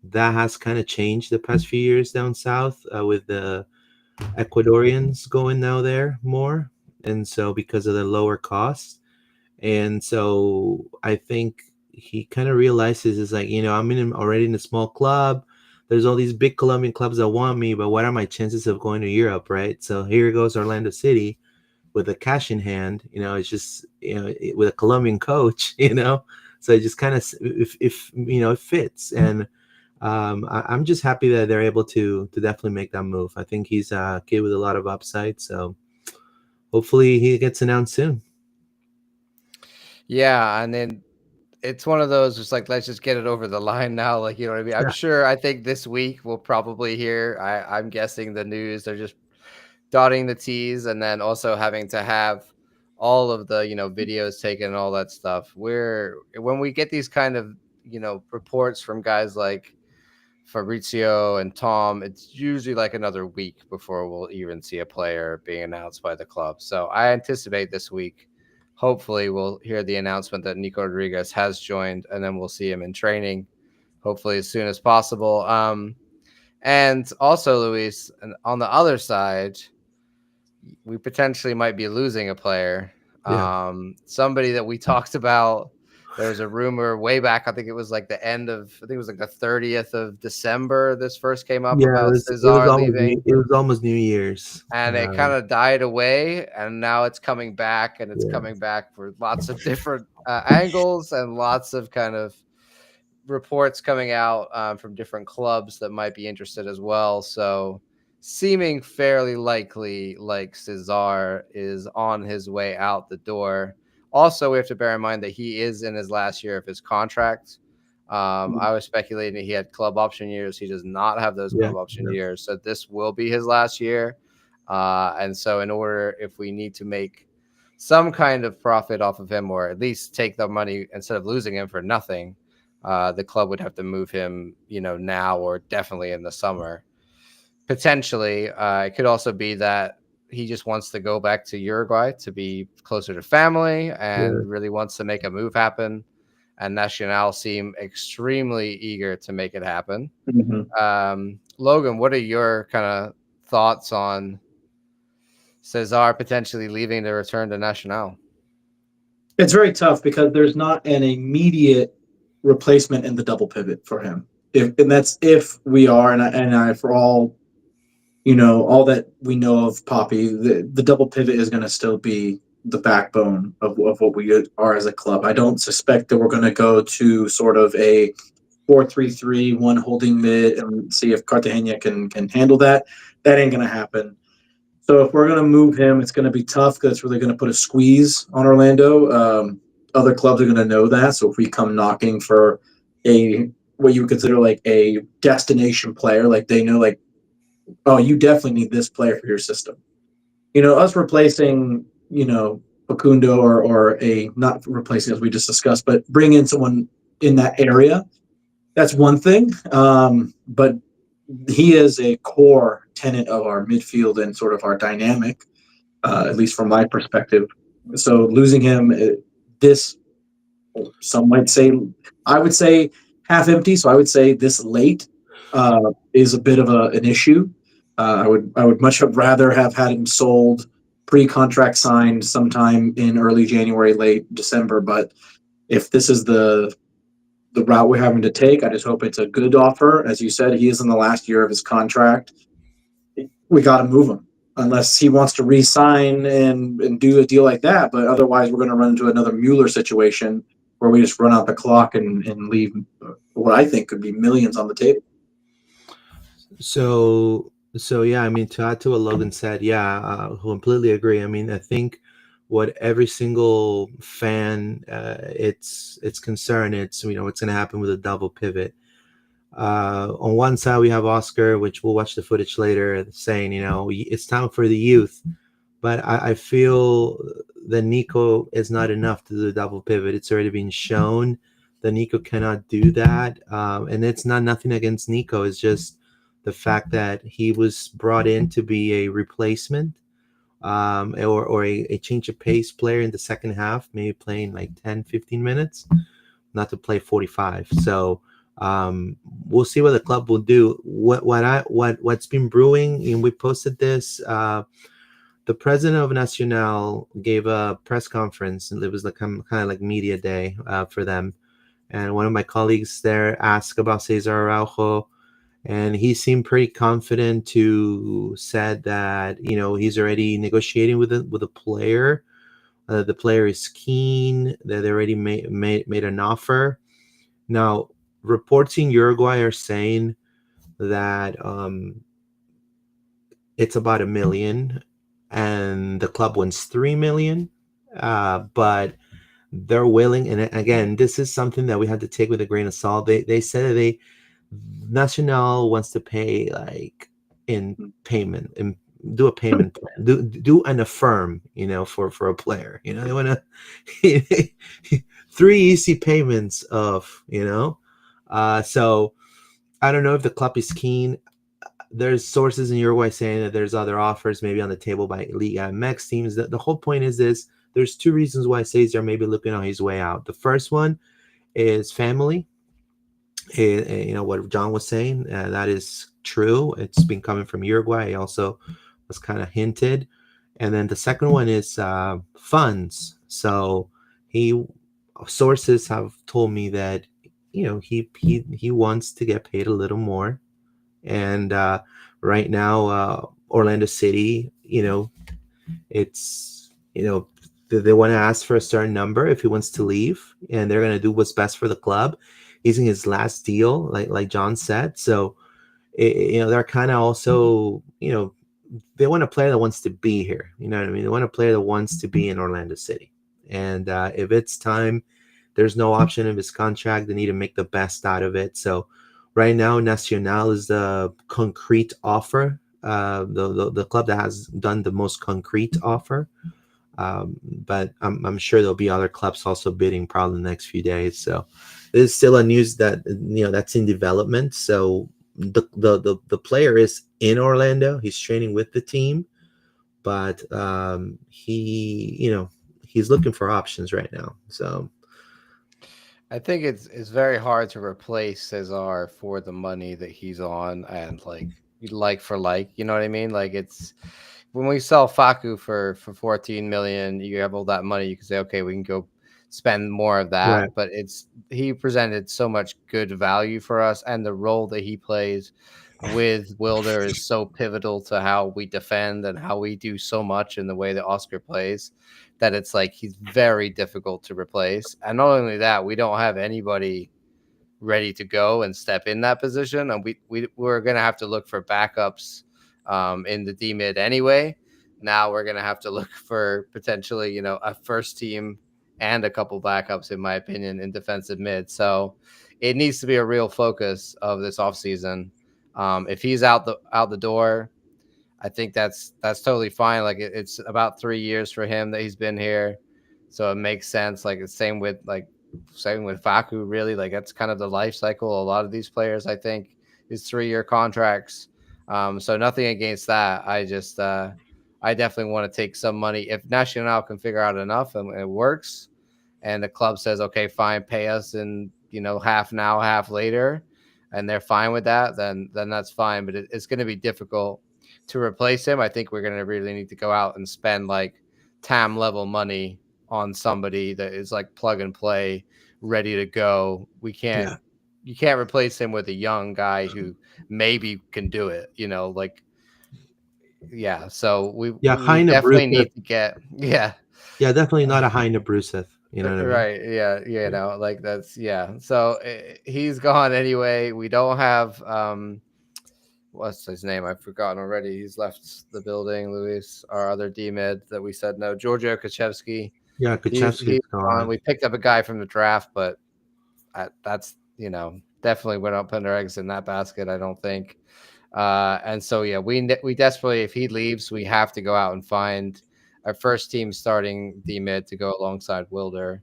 That has kind of changed the past few years down south, with the Ecuadorians going now there more, and so because of the lower cost, and so I think he kind of realizes, is like, already in a small club. There's all these big Colombian clubs that want me, but what are my chances of going to Europe, right? So here goes Orlando City with a cash in hand. It's just, with a Colombian coach. So it just kind of, if it fits. And I'm just happy that they're able to definitely make that move. I think he's a kid with a lot of upside. So hopefully he gets announced soon. Yeah, and then it's one of those, just like, let's just get it over the line now. Like, you know what I mean? I'm Yeah. sure, I think this week we'll probably hear, I'm guessing the news. They're just dotting the T's, and then also having to have all of the, videos taken and all that stuff. When we get these kind of, reports from guys like Fabrizio and Tom, it's usually like another week before we'll even see a player being announced by the club. So I anticipate this week, hopefully, we'll hear the announcement that Nico Rodriguez has joined, and then we'll see him in training, hopefully as soon as possible. And also, Luis, on the other side, we potentially might be losing a player. Yeah. Somebody that we talked about. There was a rumor way back. I think it was like I think it was like the 30th of December. This first came up Yeah, it about was it was Cesar almost leaving, New Year's. and it kind of died away. And now it's coming back, and it's Yeah. coming back for lots of different angles, and lots of kind of reports coming out from different clubs that might be interested as well. So, seeming fairly likely, like Cesar is on his way out the door. Also, we have to bear in mind that he is in his last year of his contract. I was speculating that he had club option years. He does not have those Yeah. club option years. So this will be his last year. And so, in order, if we need to make some kind of profit off of him, or at least take the money instead of losing him for nothing, the club would have to move him, now, or definitely in the summer. Potentially, it could also be that he just wants to go back to Uruguay to be closer to family, Yeah. and really wants to make a move happen. And Nacional seem extremely eager to make it happen. Mhm. Logan, what are your kind of thoughts on Cesar potentially leaving to return to Nacional. It's very tough because there's not an immediate replacement in the double pivot for him. And that's if we are, and I for all all that we know of Poppy, the double pivot is going to still be the backbone of what we are as a club. I don't suspect that we're going to go to sort of a 4-3-3, one holding mid, and see if Cartagena can handle that. That ain't going to happen. So if we're going to move him, it's going to be tough because it's really going to put a squeeze on Orlando. Other clubs are going to know that. So if we come knocking for a what you would consider like a destination player, like they know, like, oh, you definitely need this player for your system. Us replacing, Facundo or a not replacing as we just discussed, but bring in someone in that area. That's one thing. But he is a core tenet of our midfield and sort of our dynamic, at least from my perspective. So losing him, this some might say, I would say half empty. So I would say this late is a bit of an issue. I would much rather have had him sold pre-contract signed sometime in early January, late December. But if this is the route we're having to take, I just hope it's a good offer. As you said, he is in the last year of his contract. We got to move him unless he wants to re-sign and do a deal like that. But otherwise, we're going to run into another Mueller situation where we just run out the clock and leave what I think could be millions on the table. So yeah, I mean, to add to what Logan said, yeah, completely agree. I mean, I think what every single fan, it's concern, it's what's going to happen with a double pivot. On one side, we have Oscar, which we'll watch the footage later, saying, it's time for the youth. But I feel that Nico is not enough to do the double pivot. It's already been shown that Nico cannot do that. And it's not nothing against Nico. It's just the fact that he was brought in to be a replacement, or a change of pace player in the second half, maybe playing like 10, 15 minutes, not to play 45. So we'll see what the club will do. What's been brewing, and we posted this. The president of Nacional gave a press conference, and it was like kind of like media day for them. And one of my colleagues there asked about Cesar Araujo, and he seemed pretty confident to said that he's already negotiating with a player. The player is keen. That they already made an offer. Now, reports in Uruguay are saying that it's about $1 million, and the club wants $3 million. But they're willing, and again, this is something that we have to take with a grain of salt. They said that Nacional wants to pay like in payment and do a payment plan, do an affirm, for a player. They want to 3 easy payments of, so I don't know if the club is keen. There's sources in Uruguay saying that there's other offers maybe on the table by Liga MX teams. The whole point is this: there's 2 reasons why Cesar may be looking on his way out. The first one is family. What John was saying, that is true. It's been coming from Uruguay. It also was kind of hinted. And then the second one is funds. So sources have told me that he wants to get paid a little more. And right now, Orlando City, it's they want to ask for a certain number if he wants to leave, and they're going to do what's best for the club. He's in his last deal, like John said. So they're kind of also they want a player that wants to be here. You know what I mean? They want a player that wants to be in Orlando City. And if it's time, there's no option of his contract. They need to make the best out of it. So right now, Nacional is the concrete offer, the club that has done the most concrete offer. But I'm sure there'll be other clubs also bidding probably in the next few days. So there's still a news that that's in development. So the player is in Orlando. He's training with the team, but he's looking for options right now. So I think it's very hard to replace Cesar for the money that he's on, and like for like, you know what I mean? Like when we sell Faku for 14 million, you have all that money. You can say, okay, we can go spend more of that. Right. But he presented so much good value for us, and the role that he plays with Wilder is so pivotal to how we defend and how we do so much in the way that Oscar plays, that it's like he's very difficult to replace. And not only that, we don't have anybody ready to go and step in that position, and we're gonna have to look for backups in the D mid anyway. Now we're gonna have to look for potentially, a first team and a couple backups, in my opinion, in defensive mid. So it needs to be a real focus of this offseason. If he's out the door, I think that's totally fine. Like it's about 3 years for him that he's been here, so it makes sense. Like the same with Faku. Really, like that's kind of the life cycle. A lot of these players, I think, is 3-year contracts. So nothing against that. I definitely want to take some money if Nacional can figure out enough and it works, and the club says, okay, fine, pay us in half now, half later, and they're fine with that, then that's fine. But it's going to be difficult to replace him. I think we're going to really need to go out and spend like TAM level money on somebody that is like plug and play, ready to go. Yeah. You can't replace him with a young guy who maybe can do it, yeah. So Yeah. we Heine definitely Bruseth. need to get, yeah. Yeah, definitely not a Heine Bruseth. You know what I mean? Right. Yeah. Like that's, yeah. So he's gone anyway. We don't have, what's his name? I've forgotten already. He's left the building. Luis, our other D mid that we said no. Giorgio Kaczewski. Yeah, He's Kuchevsky's gone. gone. We picked up a guy from the draft, but that's definitely we're not putting our eggs in that basket, I don't think. And so yeah, we desperately, if he leaves, we have to go out and find our first team starting D mid to go alongside Wilder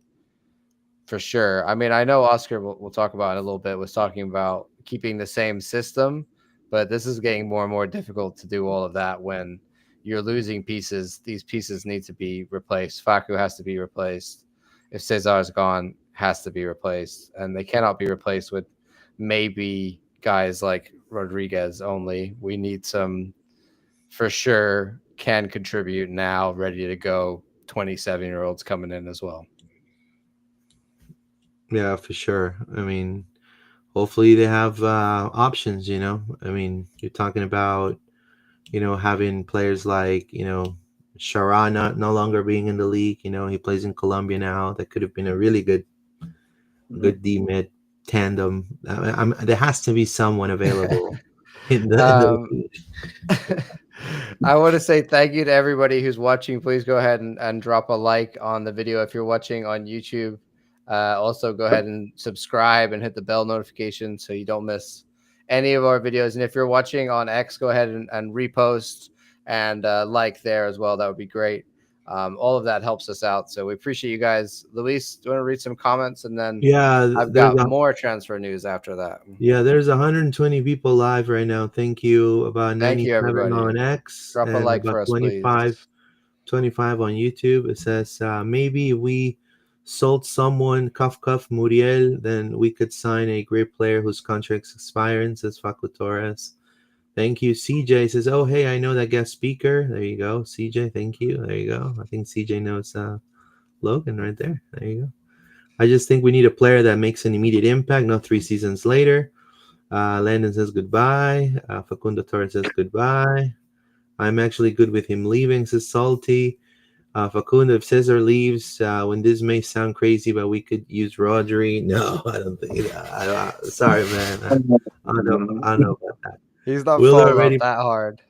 for sure. I mean, I know Oscar, we'll talk about in a little bit, was talking about keeping the same system, but this is getting more and more difficult to do all of that when you're losing pieces. These pieces need to be replaced. Faku has to be replaced. If Cesar's gone, has to be replaced, and they cannot be replaced with maybe guys like Rodriguez only. We need some for sure can contribute now, ready to go 27-year-olds coming in as well. Yeah, for sure. I mean, hopefully they have options. I mean, you're talking about having players like Sharana no longer being in the league. He plays in Colombia now. That could have been a really good D mid tandem. There has to be someone available in the league. I want to say thank you to everybody who's watching. Please go ahead and drop a like on the video if you're watching on YouTube. Also, go ahead and subscribe and hit the bell notification so you don't miss any of our videos. And if you're watching on X, go ahead and repost and like there as well. That would be great. All of that helps us out. So we appreciate you guys. Luis, do you want to read some comments? And then Yeah, I've got more transfer news after that. Yeah, there's 120 people live right now. Thank you. About Thank you, 97 everybody. on X Drop a and like about for us, 25 on YouTube. It says maybe we sold someone cuff Muriel, then we could sign a great player whose contract's expiring, says Facu Torres. Thank you. CJ says, oh, hey, I know that guest speaker. There you go. CJ, thank you. There you go. I think CJ knows Logan right there. There you go. I just think we need a player that makes an immediate impact, not 3 seasons later. Landon says goodbye. Facundo Torres says goodbye. I'm actually good with him leaving, says Salty. Facundo, if Cesar leaves, when this may sound crazy, but we could use Rodri. No, I don't think that. Sorry, man. I don't know about that. He's not Will falling already, off that hard.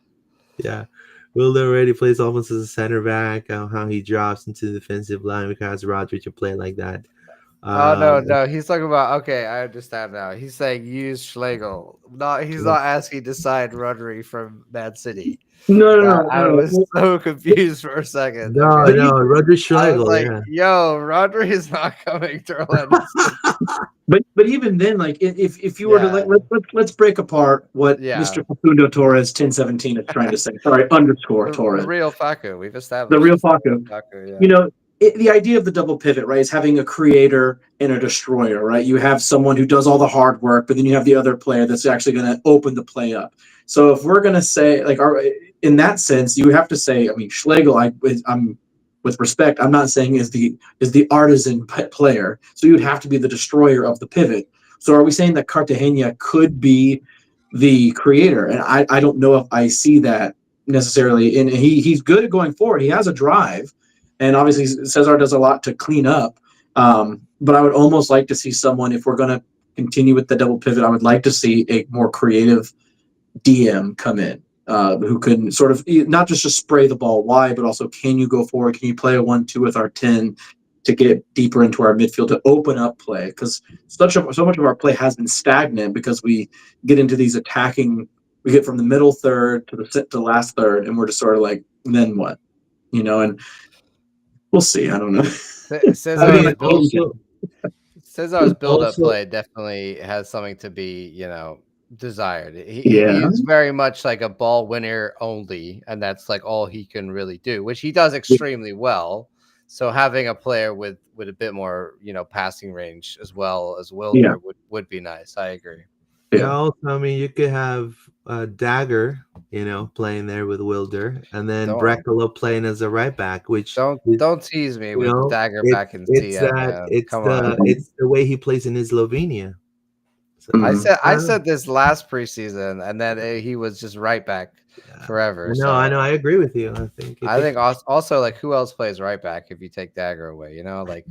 Yeah. Will already plays almost as a center back. How he drops into the defensive line because Rodri to play like that. No. He's talking about, okay, I understand now. He's saying use Schlegel. He's not asking to sign Rodri from Man City. No. I was so confused for a second. No, okay. Rodri Schlegel. I was like, yeah. yo, Rodri is not coming to Orlando. But even then, like if you were to let's break apart what Mr. Facundo Torres 1017 is trying to say. Sorry, underscore Torres. The real Facu. We've established the real Facu. Yeah. The idea of the double pivot, right, is having a creator and a destroyer, right? You have someone who does all the hard work, but then you have the other player that's actually going to open the play up. So if we're going to say, like, in that sense, you have to say, I mean, Schlegel, I'm with respect, I'm not saying is the artisan player. So you'd have to be the destroyer of the pivot. So are we saying that Cartagena could be the creator? And I don't know if I see that necessarily. And he's good at going forward. He has a drive, and obviously Cesar does a lot to clean up. But I would almost like to see someone, if we're going to continue with the double pivot, I would like to see a more creative DM come in, who can sort of not just spray the ball wide, but also, can you go forward? Can you play a 1-2 with our 10 to get deeper into our midfield to open up play? Because so much of our play has been stagnant because we get into these attacking. We get from the middle third to the last third, and we're just sort of like, then what? And we'll see. I don't know. I mean, also, Cesar's build-up also, play definitely has something to be, desired. Yeah. He's very much like a ball winner only, and that's like all he can really do, which he does extremely well. So having a player with a bit more, passing range as well as Wilder would be nice. I agree. Yeah, also, I mean, you could have Dagger, playing there with Wilder, and then Brekalo playing as a right back, which don't tease me with Dagger back in CM, man. Come on. It's the way he plays in Slovenia. So, I said this last preseason, and then he was just right back forever. I know. I agree with you. I think also, like, who else plays right back if you take Dagger away? Like,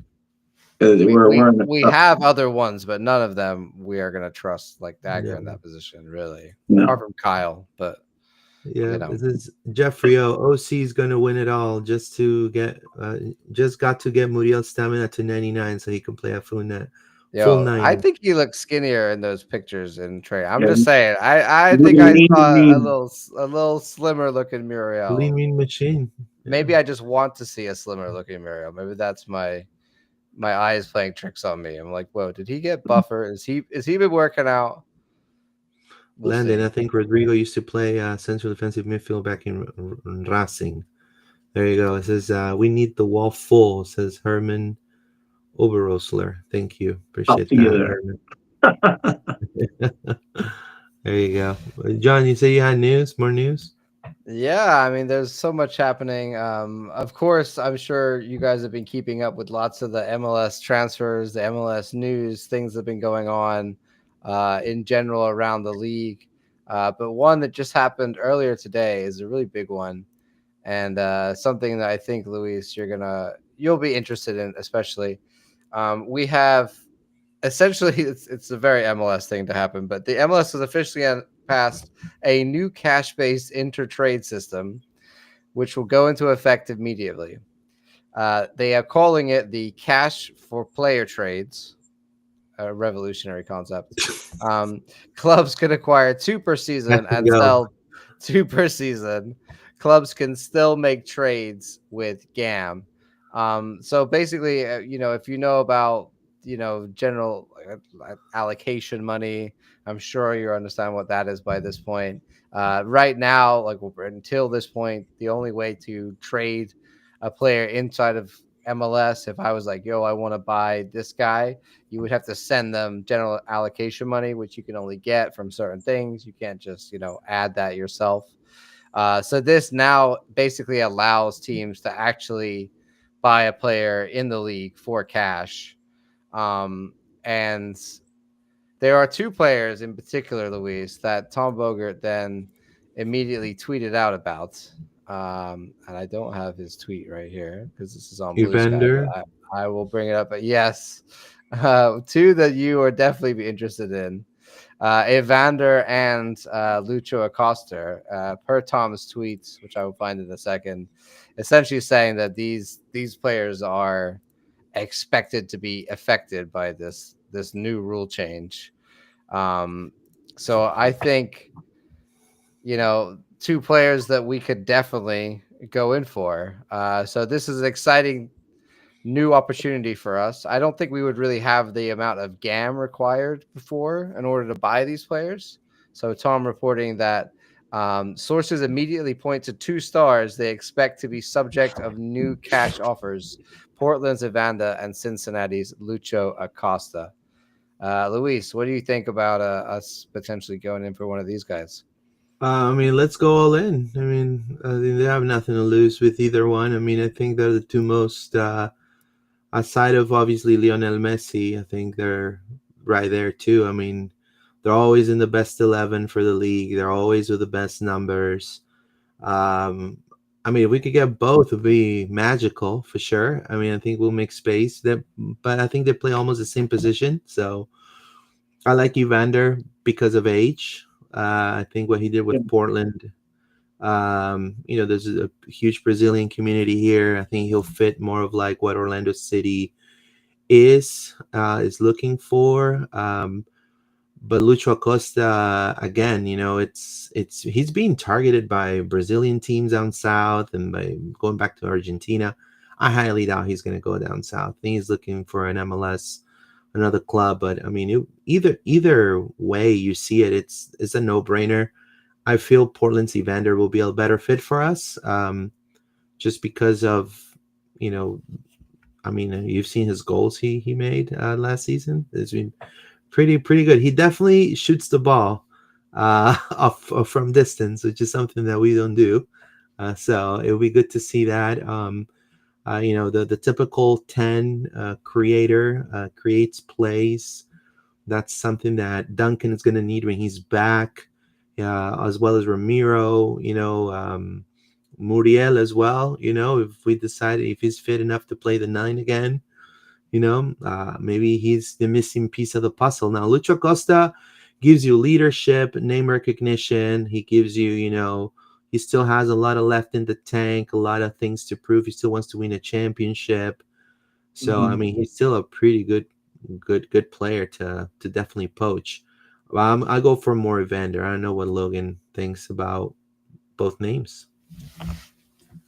we're we have other ones, but none of them we are gonna trust like Dagger in that position, really. No. Apart from Kyle, but this is Jeffrey OC is gonna win it all. Just got to get Muriel's stamina to 99 so he can play a full 90. I think he looks skinnier in those pictures in Trey. I'm just saying. I think I saw a little slimmer looking Muriel. Lean machine. Maybe I just want to see a slimmer looking Muriel. Maybe that's my eyes playing tricks on me. I'm like, whoa, did he get buffer? Is he been working out? Landon, I think Rodrigo used to play central defensive midfield back in Racing. There you go. It says we need the wall full, says Herman Oberosler. Thank you. Appreciate that. There you go. John, you say you had more news? Yeah, I mean, there's so much happening. Of course, I'm sure you guys have been keeping up with lots of the MLS transfers, the MLS news, things that have been going on in general around the league. But one that just happened earlier today is a really big one, and something that I think, Luis, you'll be interested in, especially. We have essentially it's a very MLS thing to happen, but the MLS has officially passed a new cash-based inter-trade system, which will go into effect immediately. They are calling it the cash for player trades, a revolutionary concept. Clubs can acquire 2 per season and sell 2 per season. Clubs can still make trades with GAM. So basically, if you know about, general allocation money, I'm sure you understand what that is by this point. Right now, like until this point, the only way to trade a player inside of MLS, if I was like, yo, I want to buy this guy, you would have to send them general allocation money, which you can only get from certain things. You can't just, add that yourself. So this now basically allows teams to actually buy a player in the league for cash. And there are 2 players in particular, Luis, that Tom Bogert then immediately tweeted out about. And I don't have his tweet right here because this is on Blue Sky. I will bring it up. But yes, 2 that you are definitely be interested in. Evander and Lucho Acosta, per Tom's tweets, which I will find in a second, essentially saying that these players are expected to be affected by this new rule change. So I think, 2 players that we could definitely go in for. So this is an exciting new opportunity for us. I don't think we would really have the amount of GAM required before in order to buy these players. So Tom reporting that sources immediately point to 2 stars they expect to be subject of new cash offers: Portland's Evander and Cincinnati's Lucho Acosta. Luis, what do you think about us potentially going in for one of these guys? I mean, let's go all in. I mean, they have nothing to lose with either one. I mean, I think they're the two most, aside of obviously Lionel Messi, I think they're right there too. I mean, they're always in the best 11 for the league. They're always with the best numbers. Um, I mean, if we could get both, it would be magical for sure. I mean, I think we'll make space. But I think they play almost the same position. So I like Evander because of age. I think what he did Yeah. with Portland. There's a huge Brazilian community here. I think he'll fit more of like what Orlando City is looking for. But Lucho Acosta, again, it's he's being targeted by Brazilian teams down south and by going back to Argentina. I highly doubt he's going to go down south. I think he's looking for an MLS, another club. But I mean, either way you see it, it's a no brainer. I feel Portland's Evander will be a better fit for us, just because of you know. I mean, you've seen his goals he made last season. It's been pretty good. He definitely shoots the ball off from distance, which is something that we don't do. So it'll be good to see that. The typical 10 creator creates plays. That's something that Duncan is going to need when he's back, as well as Ramiro. Muriel as well. If we decide if he's fit enough to play the 9 again, maybe he's the missing piece of the puzzle. Now, Lucho Costa gives you leadership, name recognition. He gives you, he still has a lot of left in the tank, a lot of things to prove. He still wants to win a championship. So, I mean, he's still a pretty good player to definitely poach. I go for more Evander. I don't know what Logan thinks about both names.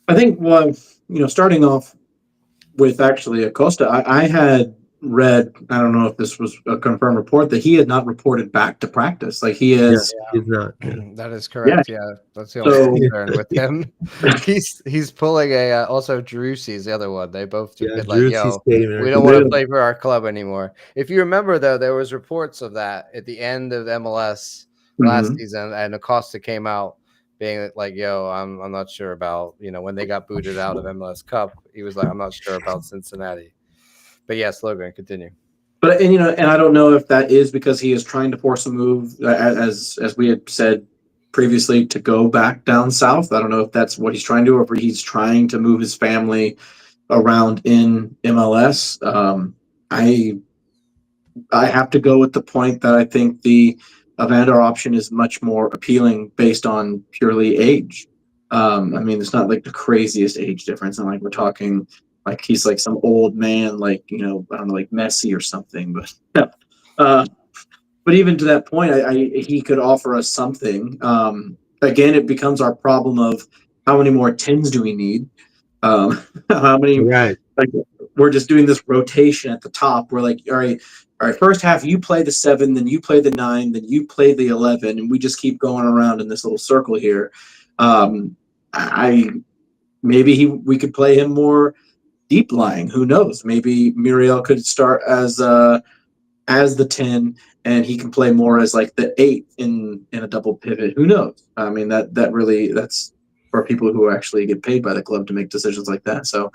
I think, well, starting off with actually Acosta, I had read, I don't know if this was a confirmed report, that he had not reported back to practice. Like he is, He's not. That is correct. Yeah, that's the only concern with him. He's pulling a also Drewsy's the other one. They both Yeah, been like, "Yo, we don't want to play for our club anymore." If you remember, though, there was reports of that at the end of MLS last season, and Acosta came out being like, "Yo, I'm not sure about when they got booted out of MLS Cup." He was like, "I'm not sure about Cincinnati." But yes, Logan, continue. But and I don't know if that is because he is trying to force a move, as we had said previously, to go back down south. I don't know if that's what he's trying to do, or if he's trying to move his family around in MLS. I have to go with the point that I think the Evander option is much more appealing based on purely age. I mean, it's not like the craziest age difference, and like we're talking like he's like some old man, like I don't know, like Messi or something. But but even to that point, he could offer us something. Again, it becomes our problem of how many more tens do we need? How many? Right. Like we're just doing this rotation at the top. We're like, all right. First half, you play the 7, then you play the 9, then you play the 11, and we just keep going around in this little circle here. I maybe we could play him more deep lying. Who knows? Maybe Muriel could start as the 10, and he can play more as like the 8 in a double pivot. Who knows? I mean, that's for people who actually get paid by the club to make decisions like that. So,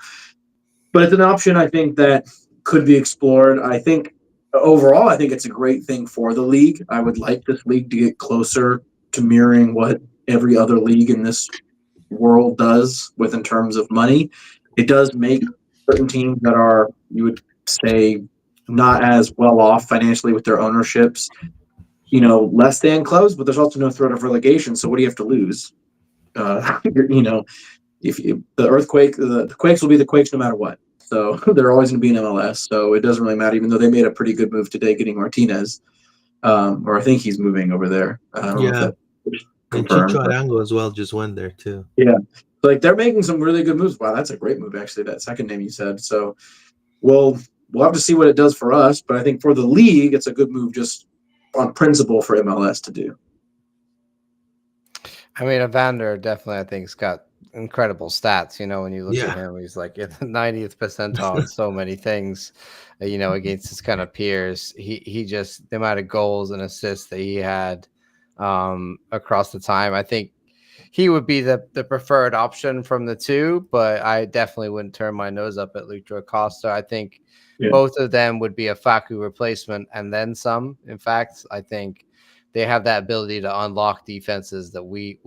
but it's an option I think that could be explored. I think overall, I think it's a great thing for the league. I would like this league to get closer to mirroring what every other league in this world does with in terms of money. It does make certain teams that are, you would say, not as well off financially with their ownerships, less than close, but there's also no threat of relegation. So what do you have to lose? If the earthquake, the Quakes will be the Quakes no matter what. So they're always going to be in MLS. So it doesn't really matter, even though they made a pretty good move today getting Martinez, or I think he's moving over there. I don't know if that's and confirmed. Chicho Arango as well just went there too. Yeah, like they're making some really good moves. Wow, that's a great move, actually. That second name you said. So, we'll have to see what it does for us. But I think for the league, it's a good move just on principle for MLS to do. I mean, Evander definitely, I think, has got incredible stats. When you look at him, he's like in the 90th percentile on so many things, against his kind of peers. He just, the amount of goals and assists that he had across the time. I think he would be the preferred option from the two, but I definitely wouldn't turn my nose up at Lucho Acosta. I think Yeah. both of them would be a Facu replacement and then some. In fact, I think they have that ability to unlock defenses that we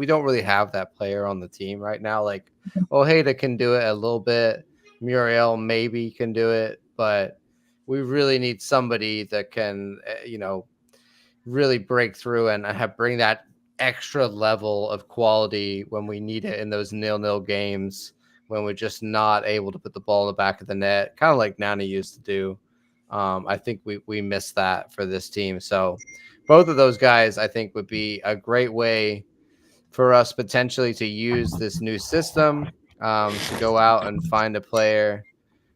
don't really have that player on the team right now. Like Ojeda can do it a little bit, Muriel maybe can do it, but we really need somebody that can, really break through and have bring that extra level of quality when we need it in those nil-nil games when we're just not able to put the ball in the back of the net, kind of like Nana used to do. I think we miss that for this team. So both of those guys, I think, would be a great way for us potentially to use this new system to go out and find a player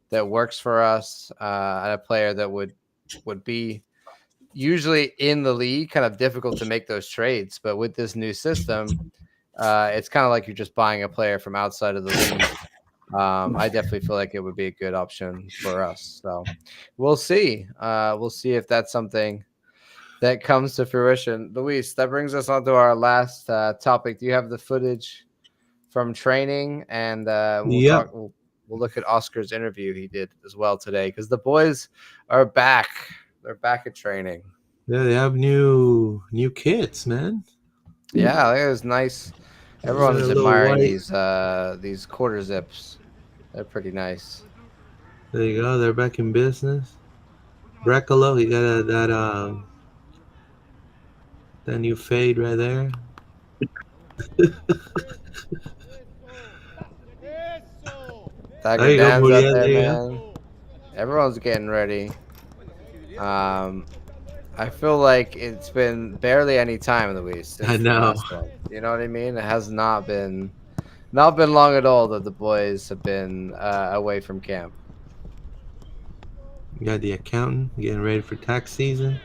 that works for us, and a player that would be usually in the league, kind of difficult to make those trades. But with this new system, it's kind of like you're just buying a player from outside of the league. I definitely feel like it would be a good option for us. So we'll see. We'll see if that's something that comes to fruition. Luis, that brings us on to our last topic. Do you have the footage from training? And we'll Yep. talk. We'll look at Oscar's interview he did as well today because the boys are back. They're back at training. Yeah, they have new kits, man. Yeah, it was nice. They Everyone got a is little admiring white. these quarter zips. They're pretty nice. There you go. They're back in business. Brecalo, he got that new fade right there. There you go, Dagendan's out Muriel. there, There you go. man. Everyone's getting ready. Um, I feel like it's been barely any time, Luis, I since the know. last one. You know what I mean? It has not been long at all that the boys have been away from camp. You got the accountant getting ready for tax season.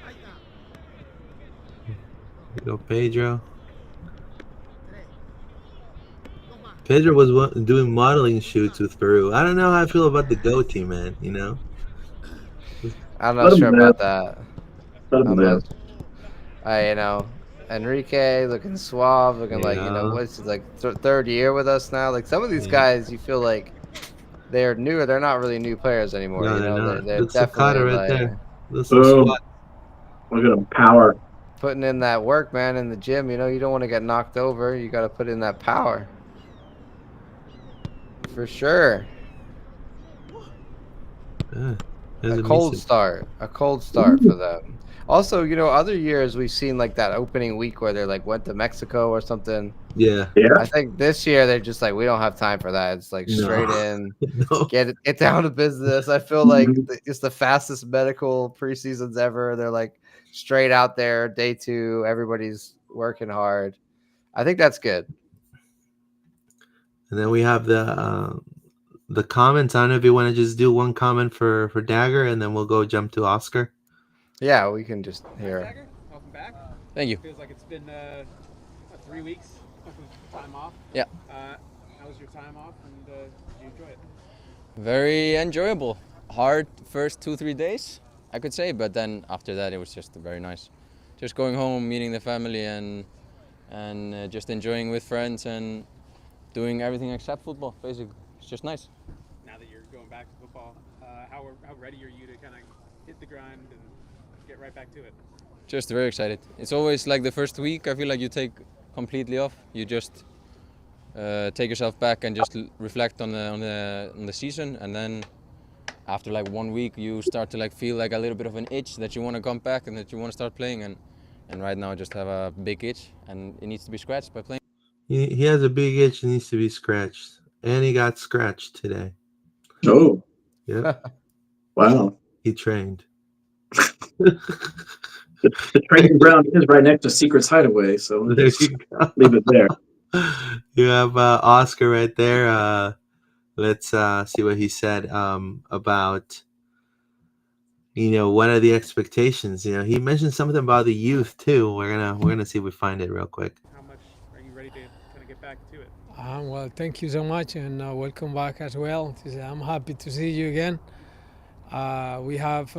There you go, Pedro. Pedro was doing modeling shoots with Peru. I don't know how I feel about the goatee, man. I'm not Let sure him live. about that. Let him I'm live. not. Enrique looking suave, looking like Yeah, what's his, like third year with us now. Like some of these yeah. guys, you feel like they're newer. They're not really new players anymore. No, You they're know, they're not. they're Look, Sakata definitely right like there. Look some Boom. squat. Look at him. Power. putting in that work, man, in the gym. You know, you don't want to get knocked over. You got to put in that power for sure. Yeah. There's A a cold Misa. start. A cold start for them. Also, other years we've seen like that opening week where they like went to Mexico or something. Yeah. Yeah. I think this year they're just like we don't have time for that. It's like No. straight in, No. get down to business. I feel like Mhm. it's the fastest medical preseasons ever. They're like straight out there, day two. Everybody's working hard. I think that's good. And then we have the comments. I don't know if you want to just do one comment for Dagger, and then we'll go jump to Oscar. Yeah, we can just hear. Welcome back. Thank you. Feels like it's been 3 weeks of time off. Yeah. How was your time off, and did you enjoy it? Very enjoyable. Hard first 2-3 days, I could say, but then after that it was just very nice. Just going home, meeting the family, and just enjoying with friends and doing everything except football. Basically, it's just nice. Now that you're going back to football, how ready are you to kind of hit the grind and get right back to it? Just very excited. It's always like the first week. I feel like you take completely off. You just take yourself back and just reflect on the season, and then after like 1 week you start to like feel like a little bit of an itch that you want to come back and that you want to start playing, and right now I just have a big itch and it needs to be scratched by playing. He has a big itch and needs to be scratched, and he got scratched today. Oh, Yep. wow. He trained. The training ground is right next to Secret's Hideaway, so There let's you go. leave it there. You have Oscar right there. Let's see what he said about what are the expectations. He mentioned something about the youth too. We're gonna see if we find it real quick. How much are you ready to kind of get back to it? Well, thank you so much, and welcome back as well. I'm happy to see you again. We have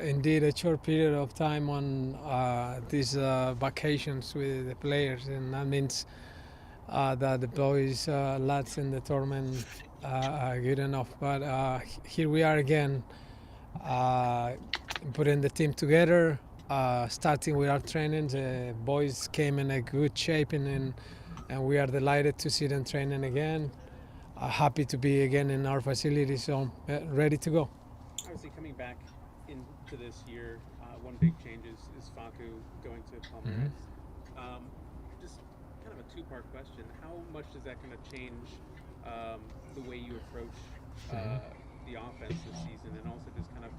indeed a short period of time on these vacations with the players, and that means that the boys, lads in the tournament are good enough. But here we are again, uh, putting the team together, starting with our training. The boys came in a good shape, and we are delighted to see them training again. Happy to be again in our facility, so ready to go. Obviously, coming back into this year, one big change is Facu going to Palmeiras. Um, just kind of a two-part question: how much does that kind of change the way you approach the offense this season, and also just kind of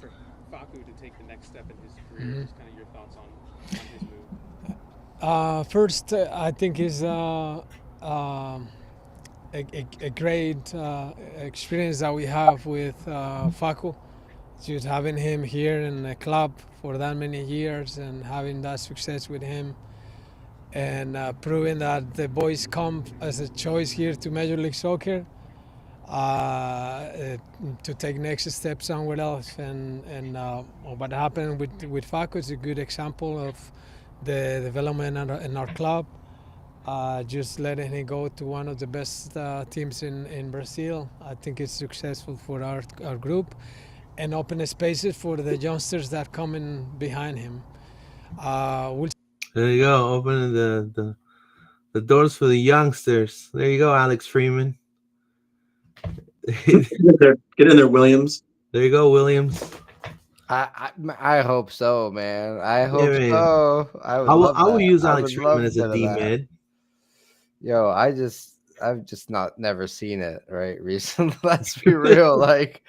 for Facu to take the next step in his career? Just kind of your thoughts on his move. First, I think is a great experience that we have with Facu. Just having him here in the club for that many years and having that success with him, and proving that the boys come as a choice here to Major League Soccer, to take next step somewhere else. And what happened with Facu is a good example of the development in our club. Just letting him go to one of the best teams in Brazil. I think it's successful for our group and open spaces for the youngsters that come in behind him. We'll There you go, opening the doors for the youngsters. There you go, Alex Freeman. Get in there, Williams. There you go, Williams. I hope so, man. I Yeah, hope man. so. I would I will, love I will that. use I Alex would Freeman love as a a bit of D that. mid. Yo, I've just never seen it right recently. Let's be real. Like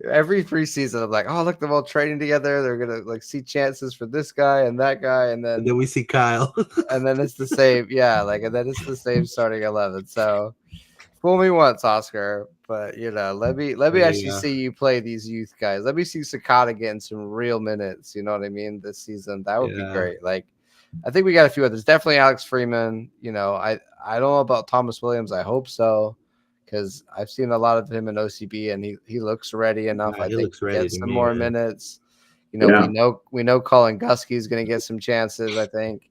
every preseason, I'm like, oh look, they're all training together. They're gonna like see chances for this guy and that guy, And then we see Kyle. and then it's the same. Yeah, like and then it's the same starting 11. So fool me once, Oscar. But let me There you actually go. see you play these youth guys. Let me see Sakata getting some real minutes. You know what I mean? This season, that would be Yeah. great. Like, I think we got a few others. Definitely Alex Freeman. I don't know about Thomas Williams. I hope so, because I've seen a lot of him in OCB, and he looks ready enough. Yeah, I he think looks to ready get to some me, more man. minutes. Yeah. We know Colin Gusky is going to get some chances. I think,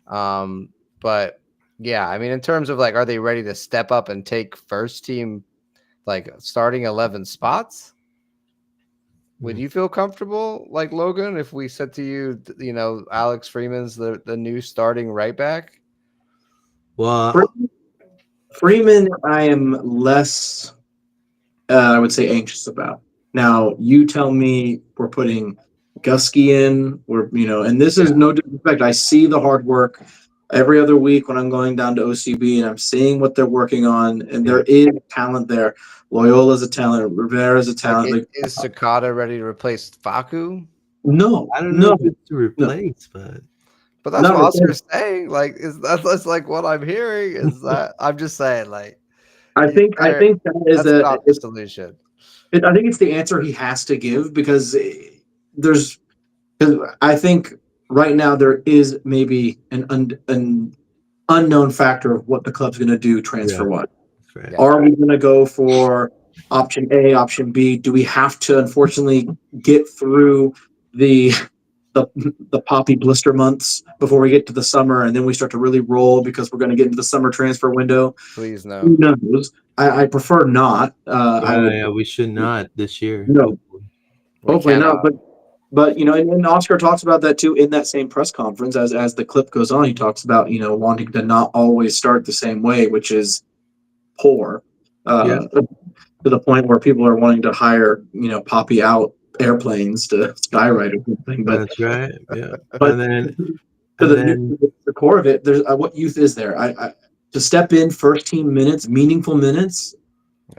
but yeah, I mean, in terms of like, are they ready to step up and take first team, like starting 11 spots? Would you feel comfortable, like Logan, if we said to you, Alex Freeman's the new starting right back? Well, Freeman, I am less, I would say, anxious about. Now, you tell me we're putting Gusky in, and this is no disrespect. I see the hard work every other week when I'm going down to OCB and I'm seeing what they're working on, and there is talent there. Loyola's a talent, Rivera's a talent. Like, is Sakata ready to replace Facu? No, I don't know if it's to replace, but that's Not what Oscar's replace. saying. Like, that's like what I'm hearing is that I'm just saying, like, I think that is that's not the solution. I think it's the answer he has to give because there's. Because I think right now there is maybe an unknown factor of what the club's going to do transfer-wise. right. Are we going to go for option A, option B? Do we have to, unfortunately, get through the poppy blister months before we get to the summer, and then we start to really roll because we're going to get into the summer transfer window? Please no. Who knows? I prefer not. We should not this year. No. Hopefully not. But and Oscar talks about that too in that same press conference. As the clip goes on, he talks about wanting to not always start the same way, which is poor. To the point where people are wanting to hire poppy out airplanes to skyride or something. But that's right. Yeah. But and to then the core of it, there's what youth is there. I to step in first team minutes, meaningful minutes.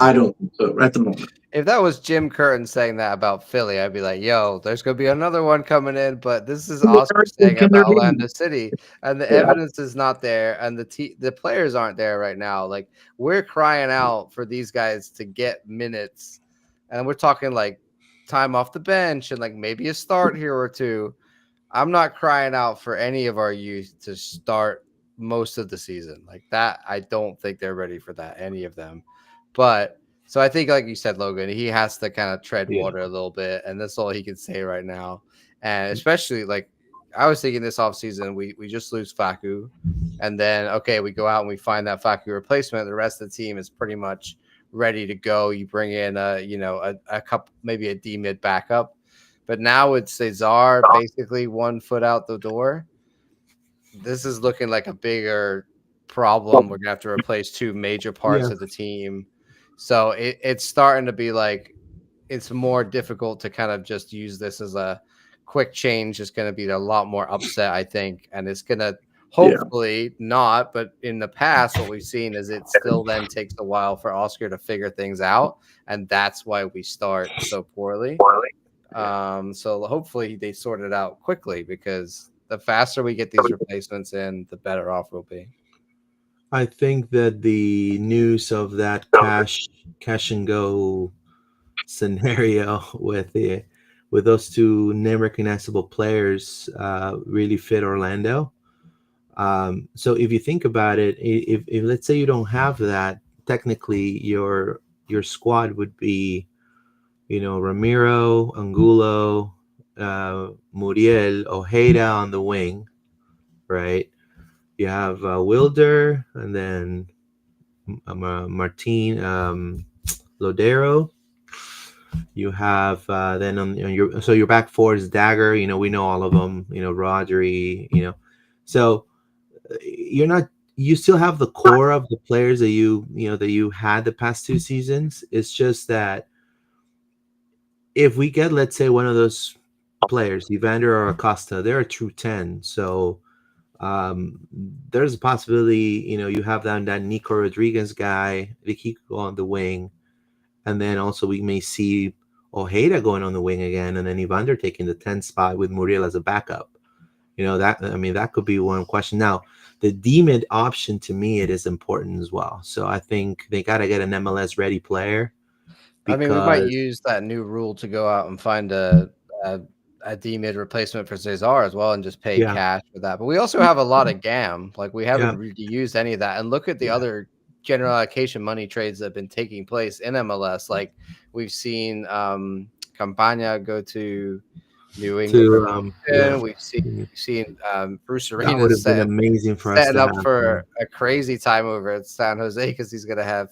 I don't think so at the moment. If that was Jim Curtin saying that about Philly, I'd be like, yo, there's going to be another one coming in. But this is Oscar saying it about Orlando City. And the evidence is not there. And the players aren't there right now. Like, we're crying out for these guys to get minutes. And we're talking like time off the bench and like maybe a start here or two. I'm not crying out for any of our youth to start most of the season. Like that, I don't think they're ready for that, any of them. But So I think, like you said, Logan, he has to kind of tread Yeah. water a little bit, and that's all he can say right now. And especially, like, I was thinking this offseason, we just lose Facu, and then okay, we go out and we find that Facu replacement. The rest of the team is pretty much ready to go. You bring in a couple, maybe a D mid backup, but now with Cesar basically 1 foot out the door, this is looking like a bigger problem. We're gonna have to replace 2 major parts Yeah. of the team. So it's starting to be like it's more difficult to kind of just use this as a quick change. It's going to be a lot more upset, I think, and it's going to hopefully not. But in the past, what we've seen is it still then takes a while for Oscar to figure things out, and that's why we start so poorly. So hopefully they sort it out quickly, because the faster we get these replacements in, the better off we'll be. I think that the news of that cash and go scenario with those two name recognizable players really fit Orlando. So if you think about it, if let's say you don't have that, technically your squad would be, Ramiro, Angulo, Muriel, Ojeda on the wing, right? You have Wilder, and then Martin Lodero. You have then on your back four is Dagger. We know all of them. Rodri. So you're not. You still have the core of the players that you had the past 2 seasons. It's just that if we get, let's say, one of those players, Evander or Acosta, they're a true 10. So there's a possibility, you have that Nico Rodriguez guy, Vicky go on the wing, and then also we may see Ojeda going on the wing again, and then Evander taking the 10 spot with Muriel as a backup. That could be one question. Now, the D-mid option, to me, it is important as well. So I think they got to get an MLS ready player. I mean, we might use that new rule to go out and find a D mid replacement for Cesar as well, and just pay cash for that. But we also have a lot of GAM. Like, we haven't really used any of that. And look at the other general allocation money trades that have been taking place in MLS. Like, we've seen Campagna go to New England. We've seen Bruce Arena. That would have been amazing for us. Setting up for a crazy time over at San Jose, because he's gonna have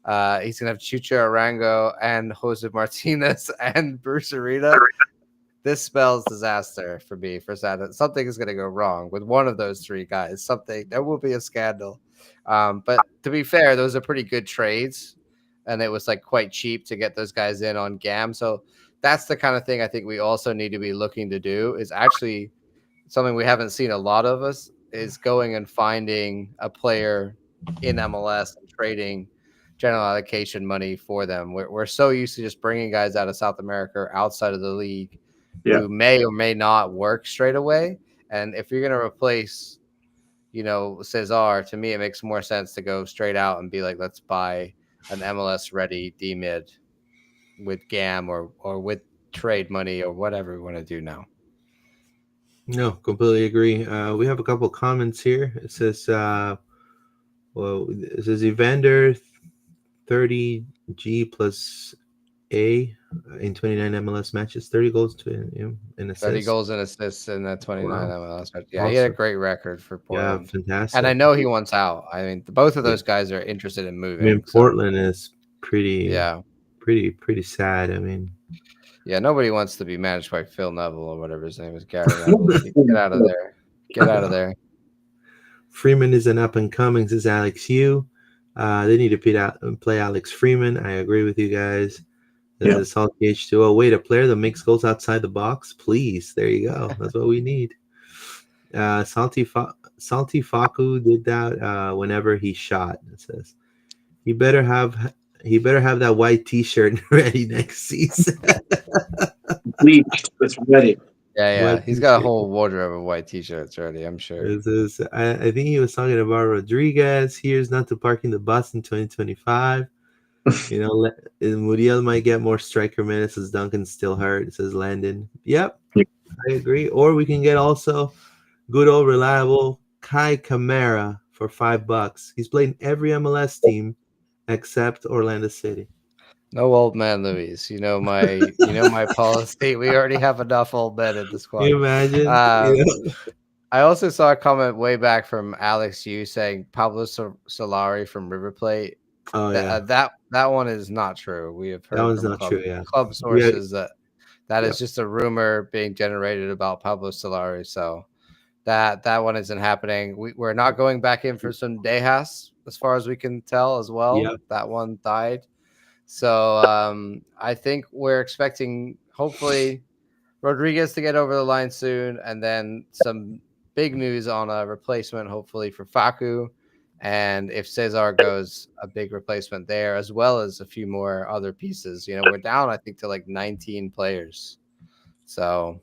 Chucho Arango and Jose Martinez and Bruce Arena. This spells disaster for me, for San. Something is gonna go wrong with one of those 3 guys. There will be a scandal. But to be fair, those are pretty good trades, and it was like quite cheap to get those guys in on GAM. So that's the kind of thing I think we also need to be looking to do. Is actually something we haven't seen a lot of us, is going and finding a player in MLS and trading general allocation money for them. We're so used to just bringing guys out of South America or outside of the league who may or may not work straight away. And if you're going to replace, Cesar, to me, it makes more sense to go straight out and be like, let's buy an MLS ready D mid with GAM or with trade money or whatever we want to do now. No, completely agree. We have a couple of comments here. It says, Evander 30G plus A in 29 MLS matches, 30 goals in assists. 30 goals and assists in that 29 MLS matches. Yeah, awesome. He had a great record for Portland. Yeah, fantastic. And I know he wants out. I mean, both of those guys are interested in moving. Portland is pretty sad. I mean, yeah, nobody wants to be managed by Phil Neville or whatever his name is. Gary Neville. Get out of there. Get out of there. Freeman is an up and coming, says Alex Hugh. They need to play Alex Freeman. I agree with you guys. There's a Salty H2O. Wait, a player that makes goals outside the box? Please. There you go. That's what we need. Salty Faku did that whenever he shot. It says he better have that white T-shirt ready next season. Bleached. It's ready. Yeah. He's got a whole wardrobe of white T-shirts already, I'm sure. I think he was talking about Rodriguez. Here's not to parking the bus in 2025. Muriel might get more striker minutes as Duncan's still hurt. It says Landon. Yep, I agree. Or we can get also good old reliable Kai Kamara for $5. He's played in every MLS team except Orlando City. No old man, Luis. You know my policy. We already have enough old men in the Can squad. you imagine? Um, I also saw a comment way back from Alex Yu saying Pablo Solari from River Plate. Oh That yeah, that one is not true. We have that heard one's from not true. Yeah, club we are, sources that yep. is just a rumor being generated about Pablo Solari. So that one isn't happening. We're not going back in for some Dejas as far as we can tell as well. Yep. That one died. So I think we're expecting hopefully Rodriguez to get over the line soon, and then some big news on a replacement, hopefully for Facu. And if Cesar goes, a big replacement there, as well as a few more other pieces. We're down, I think, to like 19 players. So,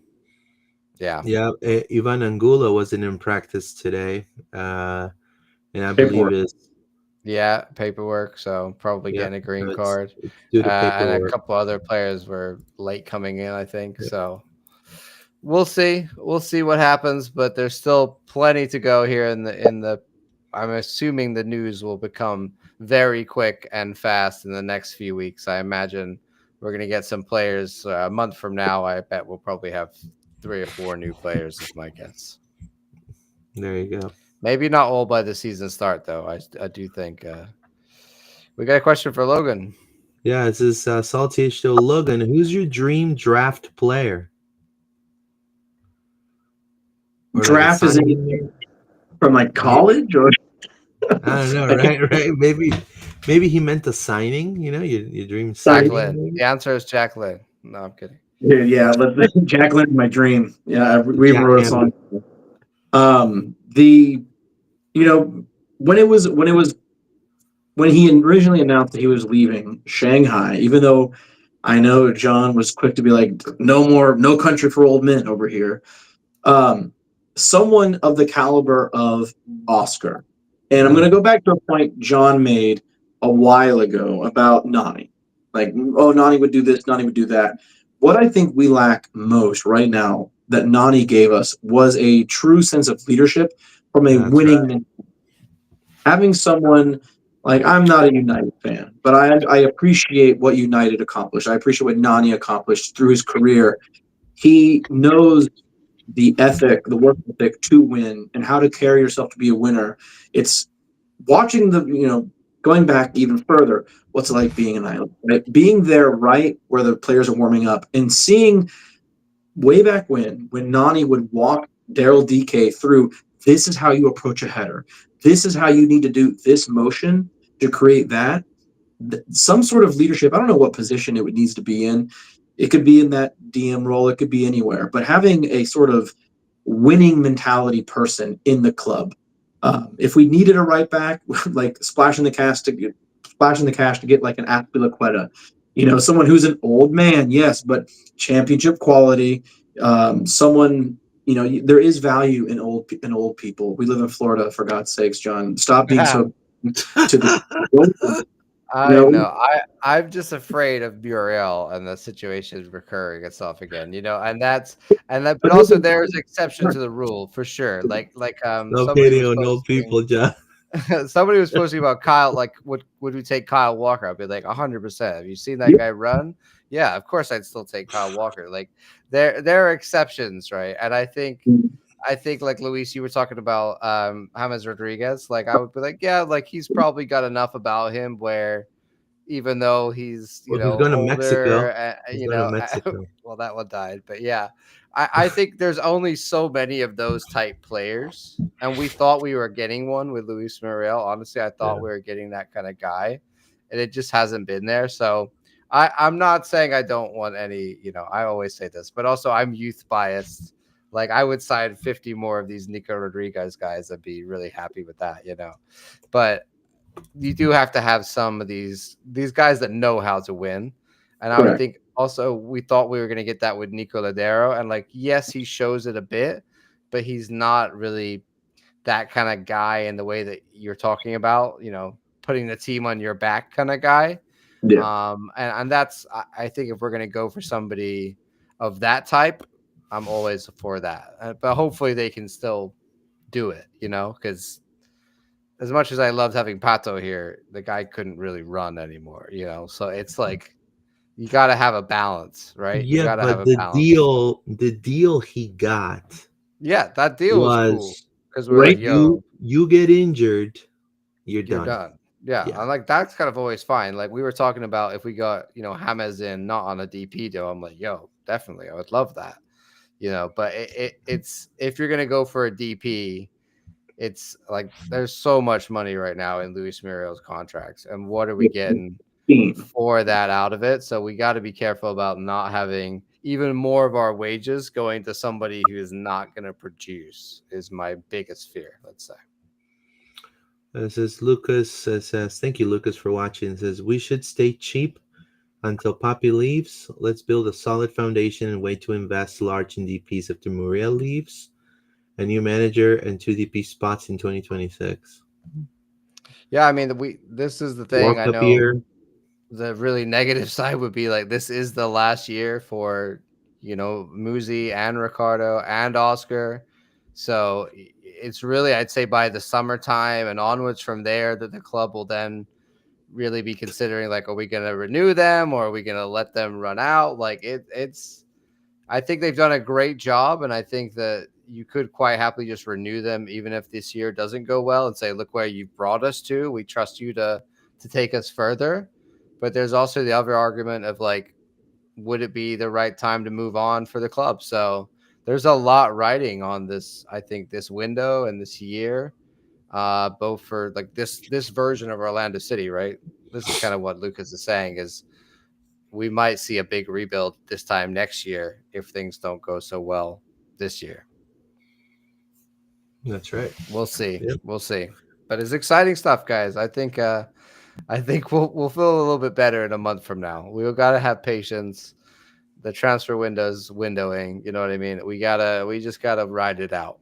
yeah. Yeah, Ivan Angulo wasn't in practice today, and I believe Paperwork. is Yeah, paperwork. So, probably yeah, getting a so green card. it's due to And a paperwork. couple other players were late coming in, I think. Yeah. So, we'll see. We'll see what happens, but there's still plenty to go here in the I'm assuming the news will become very quick and fast in the next few weeks. I imagine we're going to get some players a month from now. I bet we'll probably have 3 or 4 new players is my guess. There you go. Maybe not all by the season start though. I do think we got a question for Logan. Yeah, this is Salty Show. Logan, who's your dream draft player? Or like a Draft is in signing? from like Maybe. college or I don't know, like right? Right? Maybe he meant a signing. Your dream signing. Jacqueline. Maybe? The answer is Jacqueline. No, I'm kidding. yeah, Jacqueline, my dream. Yeah, we Jack wrote a Campbell. song. The you know when he originally announced that he was leaving Shanghai, even though I know John was quick to be like, no more, no country for old men over here. Um, Someone of the caliber of Oscar. And I'm going to go back to a point John made a while ago about Nani. Like, oh, Nani would do this, Nani would do that. What I think we lack most right now that Nani gave us was a true sense of leadership from a That's right. winning, having someone like, I'm not a United fan, but I appreciate what United accomplished. I appreciate what Nani accomplished through his career. He knows the ethic, the work ethic to win and how to carry yourself to be a winner. It's watching going back even further, what's it like being an island, right? Being there right where the players are warming up and seeing way back when Nani would walk Daryl DK through, this is how you approach a header. This is how you need to do this motion to create that. Some sort of leadership. I don't know what position it would needs to be in. It could be in that DM role. It could be anywhere. But having a sort of winning mentality person in the club. If we needed a right back, like splashing the cash to get like an Aspilicueta, someone who's an old man, yes, but championship quality. Someone, there is value in old people. We live in Florida, for God's sakes, John. Stop being so to the. I know. I'm just afraid of Muriel and the situation recurring itself again. But also there's exception to the rule for sure. No Somebody pity was on old posting people, John. somebody was posting about Kyle. Like, would we take Kyle Walker? I'd be like 100%. Have you seen that guy run? Yeah, of course I'd still take Kyle Walker. Like there are exceptions, right? And I think like Luis, you were talking about James Rodriguez. Like I would be like, yeah, like he's probably got enough about him where even though he's Well, he's going to Mexico. older, He's going to Mexico. well that one died, but yeah, I think there's only so many of those type players, and we thought we were getting one with Luis Muriel. Honestly, I thought Yeah. we were getting that kind of guy, and it just hasn't been there. So I'm not saying I don't want any. I always say this, but also I'm youth biased. Like I would sign 50 more of these Nico Rodriguez guys. I'd be really happy with that, But you do have to have some of these guys that know how to win. And I would think also we thought we were going to get that with Nico Ladero. And like, yes, he shows it a bit, but he's not really that kind of guy in the way that you're talking about, putting the team on your back kind of guy. Yeah. And that's, I think if we're going to go for somebody of that type, I'm always for that. But hopefully they can still do it, because as much as I loved having Pato here, the guy couldn't really run anymore, So it's like you got to have a balance, right? You Yeah, got to have but a balance. the deal he got Yeah, that deal was cool was because we're Right. like, yo, you get injured, you're you're done. done. Yeah, Yeah. I'm like that's kind of always fine. Like we were talking about if we got James in not on a DP deal, I'm like, yo, definitely, I would love that. But it's if you're gonna go for a DP, it's like there's so much money right now in Luis Mirio's contracts, and what are we getting Team. for that out of it? So we got to be careful about not having even more of our wages going to somebody who is not going to produce. Is my biggest fear. Let's say. It says Lucas says thank you Lucas for watching. It says we should stay cheap until Poppy leaves. Let's build a solid foundation and wait to invest large in DPs after Muriel leaves. A new manager and two DP spots in 2026. Yeah, I mean, this is the thing. World I Cup know year. the really negative side would be like this is the last year for Muzi and Ricardo and Oscar. So it's really, I'd say, by the summertime and onwards from there that the club will then really be considering like, are we going to renew them or are we going to let them run out? Like it's I think they've done a great job, and I think that you could quite happily just renew them even if this year doesn't go well and say, look where you've brought us to. We trust you to take us further. But there's also the other argument of like, would it be the right time to move on for the club? So there's a lot riding on this, I think, this window and this year, both for like this version of Orlando City, right? This is kind of what Lucas is saying is we might see a big rebuild this time next year if things don't go so well this year. That's right. We'll see. Yep. We'll see. But it's exciting stuff, guys. I think we'll feel a little bit better in a month from now. We got to have patience. The transfer window's windowing. You know what I mean? We just gotta ride it out.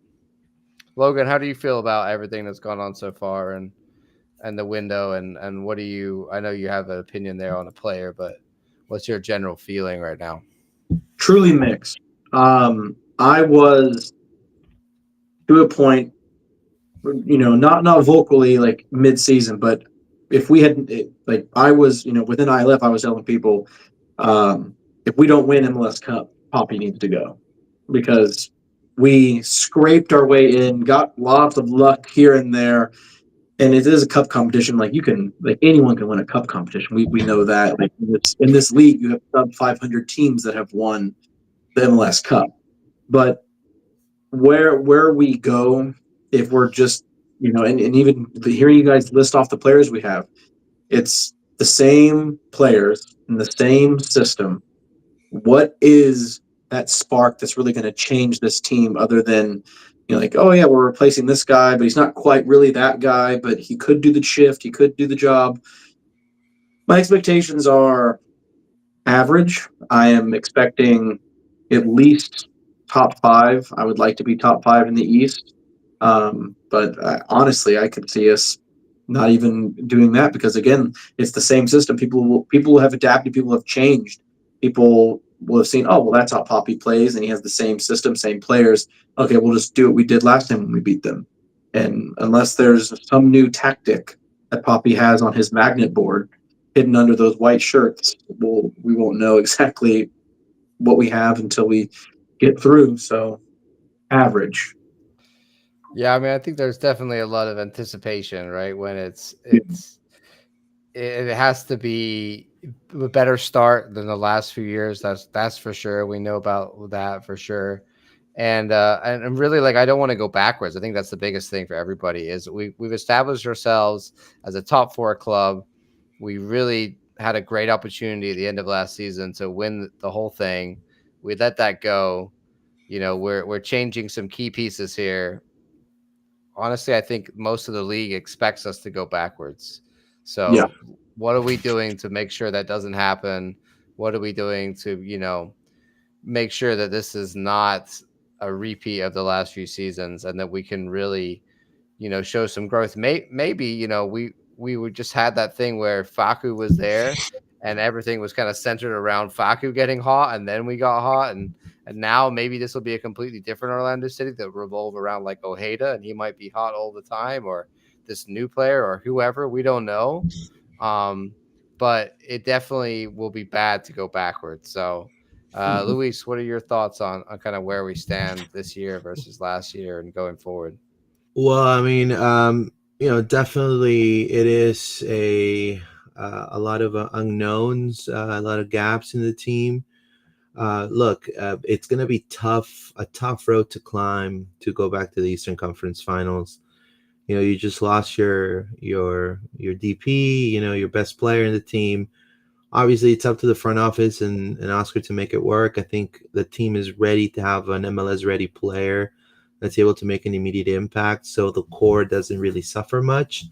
Logan, how do you feel about everything that's gone on so far and the window and what do you? I know you have an opinion there on a player, but what's your general feeling right now? Truly mixed. I was to a point, not vocally like mid-season, but if we had like I was, within ILF, I was telling people, if we don't win MLS Cup, Poppy needs to go because we scraped our way in, got lots of luck here and there, and it is a cup competition. Like anyone can win a cup competition. We know that. Like in this league, you have sub 500 teams that have won the MLS Cup, but where we go if we're just and even hearing you guys list off the players we have, it's the same players in the same system. What is that spark that's really going to change this team other than like, oh yeah, we're replacing this guy, but he's not quite really that guy, but he could do the shift, he could do the job. My expectations are average. I am expecting at least top five. I would like to be top five in the East. But honestly, I could see us not even doing that because again, it's the same system. People have adapted. People have changed. People will have seen, oh, well, that's how Poppy plays, and he has the same system, same players. Okay, we'll just do what we did last time when we beat them. And unless there's some new tactic that Poppy has on his magnet board hidden under those white shirts, we won't know exactly what we have until we get through. So average. Yeah, I mean, I think there's definitely a lot of anticipation, right? When it has to be a better start than the last few years. That's for sure. We know about that for sure. And really, like, I don't want to go backwards. I think that's the biggest thing for everybody is we've established ourselves as a top four club. We really had a great opportunity at the end of last season to win the whole thing. We let that go. We're changing some key pieces here. Honestly, I think most of the league expects us to go backwards. Yeah. So, what are we doing to make sure that doesn't happen? What are we doing to, make sure that this is not a repeat of the last few seasons and that we can really, show some growth? Maybe, we would just had that thing where Faku was there and everything was kind of centered around Faku getting hot and then we got hot and now maybe this will be a completely different Orlando City that revolve around like Ojeda and he might be hot all the time or this new player or whoever. We don't know. but it definitely will be bad to go backwards. So, Luis, what are your thoughts on kind of where we stand this year versus last year and going forward? Well, I mean, definitely it is a lot of unknowns, a lot of gaps in the team. Look, it's going to be a tough road to climb to go back to the Eastern Conference Finals. You just lost your DP, your best player in the team. Obviously, it's up to the front office and Oscar to make it work. I think the team is ready to have an MLS ready player that's able to make an immediate impact, so the core doesn't really suffer much.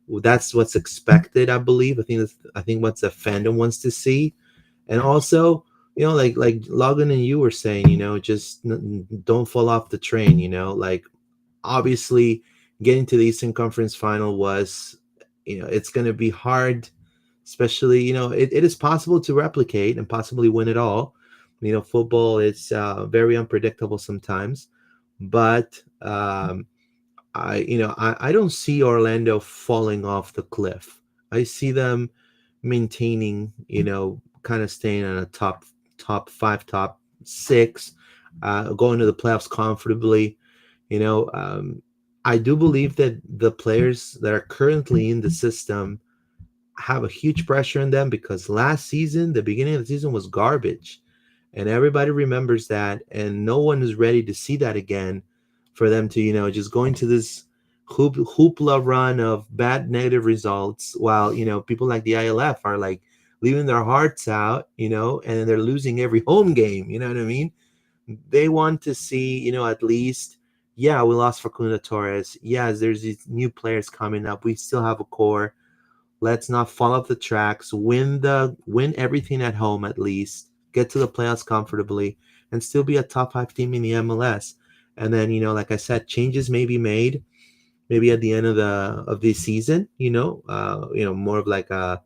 That's what's expected, I believe. I think what the fandom wants to see, and also, like Logan and you were saying, just don't fall off the train. Like obviously, getting to the Eastern Conference Final was, it's going to be hard, especially, it is possible to replicate and possibly win it all. Football is very unpredictable sometimes, but I don't see Orlando falling off the cliff. I see them maintaining, kind of staying on a top five, top six, going to the playoffs comfortably. You know, um, I do believe that the players that are currently in the system have a huge pressure on them because last season, the beginning of the season was garbage. And everybody remembers that. And no one is ready to see that again for them to, just go into this hoopla run of bad negative results while, people like the ILF are like leaving their hearts out, and they're losing every home game. You know what I mean? They want to see, at least, yeah, we lost Facundo Torres. Yes, there's these new players coming up. We still have a core. Let's not fall off the tracks. Win everything at home at least. Get to the playoffs comfortably, and still be a top five team in the MLS. And then, like I said, changes may be made, maybe at the end of this season. More of like a,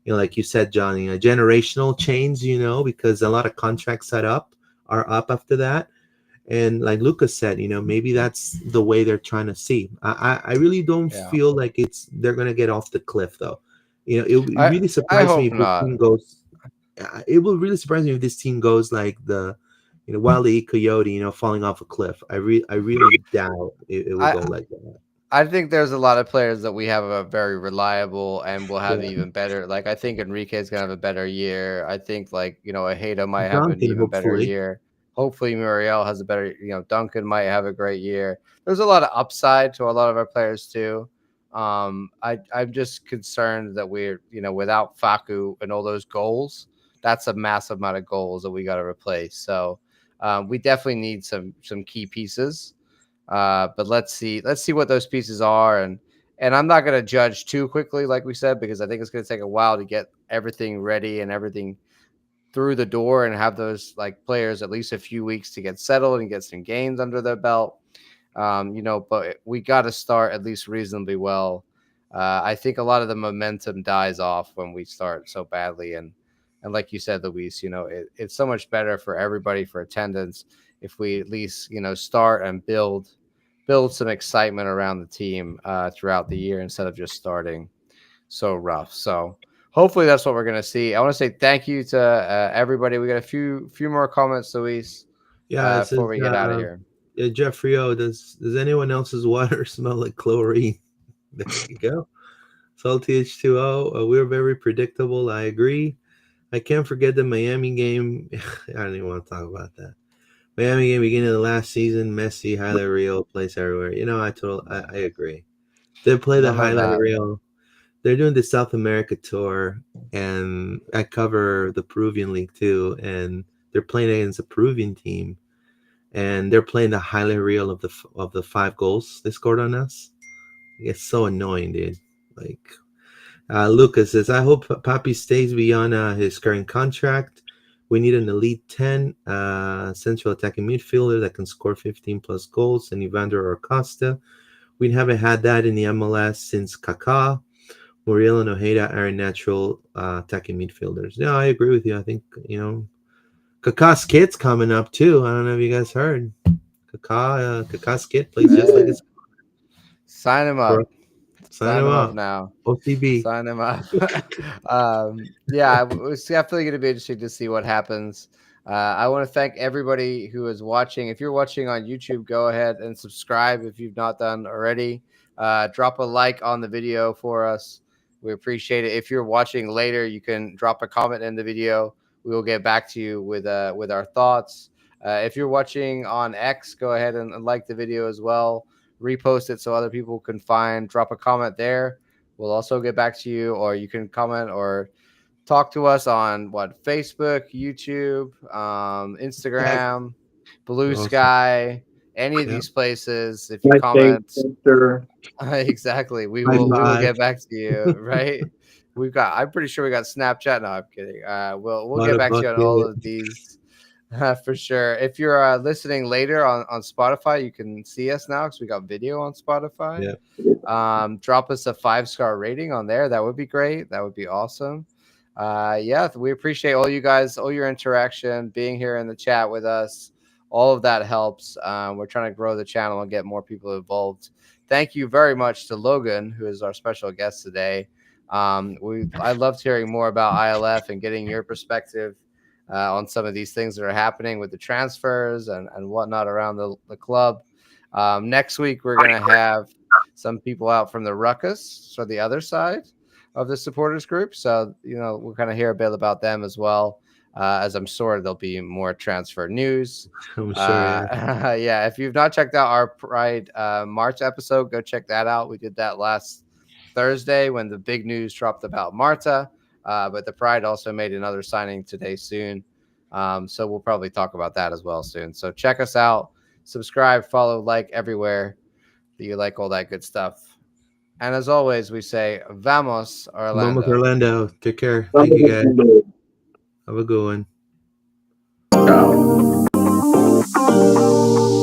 like you said, Johnny, a generational change. Because a lot of contracts are up after that. And like Lucas said, maybe that's the way they're trying to see. I really don't Yeah, feel like they're gonna get off the cliff though. It I really I surprised me hope if this not. team goes. It will really surprise me if this team goes like the, Wile E. Coyote, falling off a cliff. I really doubt it will I go like that. I think there's a lot of players that we have a very reliable and will have Yeah, even better. Like I think Enrique's gonna have a better year. I think like Aheda might have an Duncan, even better hopefully. year. Hopefully Muriel has a better. Duncan might have a great year. There's a lot of upside to a lot of our players too. I'm just concerned that we're without Faku and all those goals. That's a massive amount of goals that we got to replace. So we definitely need some key pieces. But let's see what those pieces are, and I'm not going to judge too quickly, like we said, because I think it's going to take a while to get everything ready and everything through the door and have those like players at least a few weeks to get settled and get some games under their belt. But we got to start at least reasonably well. I think a lot of the momentum dies off when we start so badly, and like you said, Luis, it's so much better for everybody for attendance if we at least start and build some excitement around the team throughout the year instead of just starting so rough. So hopefully that's what we're going to see. I want to say thank you to everybody. We got a few more comments, Luis, Yeah, it before says, we get out of here. Jeffrey O, does anyone else's water smell like chlorine? There you go. Salty H2O. We're very predictable. I agree. I can't forget the Miami game. I don't even want to talk about that. Miami game beginning of the last season. Messi, highlight reel, place everywhere. I agree. They play the None of highlight that. reel. They're doing the South America tour, and I cover the Peruvian league too. And they're playing against a Peruvian team, and they're playing the highlight reel of the 5 goals they scored on us. It's so annoying, dude. Like, Lucas says, I hope Papi stays beyond his current contract. We need an elite 10 central attacking midfielder that can score 15 plus goals, and Evander or Costa. We haven't had that in the MLS since Kaká. Muriel and Ojeda are natural attacking midfielders. Yeah, I agree with you. I think, Kaká's kid's coming up too. I don't know if you guys heard. Kaká's kid plays just like Hey, his sign him for up. Sign him off up. now. OCB. Sign him up. Yeah, it's definitely going to be interesting to see what happens. I want to thank everybody who is watching. If you're watching on YouTube, go ahead and subscribe if you've not done already. Drop a like on the video for us. We appreciate it. If you're watching later, you can drop a comment in the video. We will get back to you with our thoughts. If you're watching on X, go ahead and like the video as well. Repost it so other people can find. Drop a comment there. We'll also get back to you, or you can comment or talk to us on Facebook, YouTube, Instagram, Blue Awesome. Sky, any of Yep. these places. If you Like comment, Twitter. exactly, we High will five. get back to you. Right? I'm pretty sure we got Snapchat. No, I'm kidding. We'll get back to you on all of these. For sure. If you're listening later on Spotify, you can see us now because we got video on Spotify. Yep. Drop us a 5-star rating on there. That would be great. That would be awesome. Yeah, we appreciate all you guys, all your interaction, being here in the chat with us. All of that helps. We're trying to grow the channel and get more people involved. Thank you very much to Logan, who is our special guest today. I loved hearing more about ILF and getting your perspective on some of these things that are happening with the transfers and whatnot around the club. Next week, we're going to have some people out from the Ruckus, so the other side of the supporters group. So, we'll kind of hear a bit about them as well, as I'm sure there'll be more transfer news. I'm sure. Yeah, if you've not checked out our Pride March episode, go check that out. We did that last Thursday when the big news dropped about Marta. But the Pride also made another signing today soon. So we'll probably talk about that as well soon. So check us out, subscribe, follow, like everywhere that you like all that good stuff. And as always, we say, Vamos, Orlando. Vamos, Orlando. Take care. Thank you, guys. Have a good one. Ciao.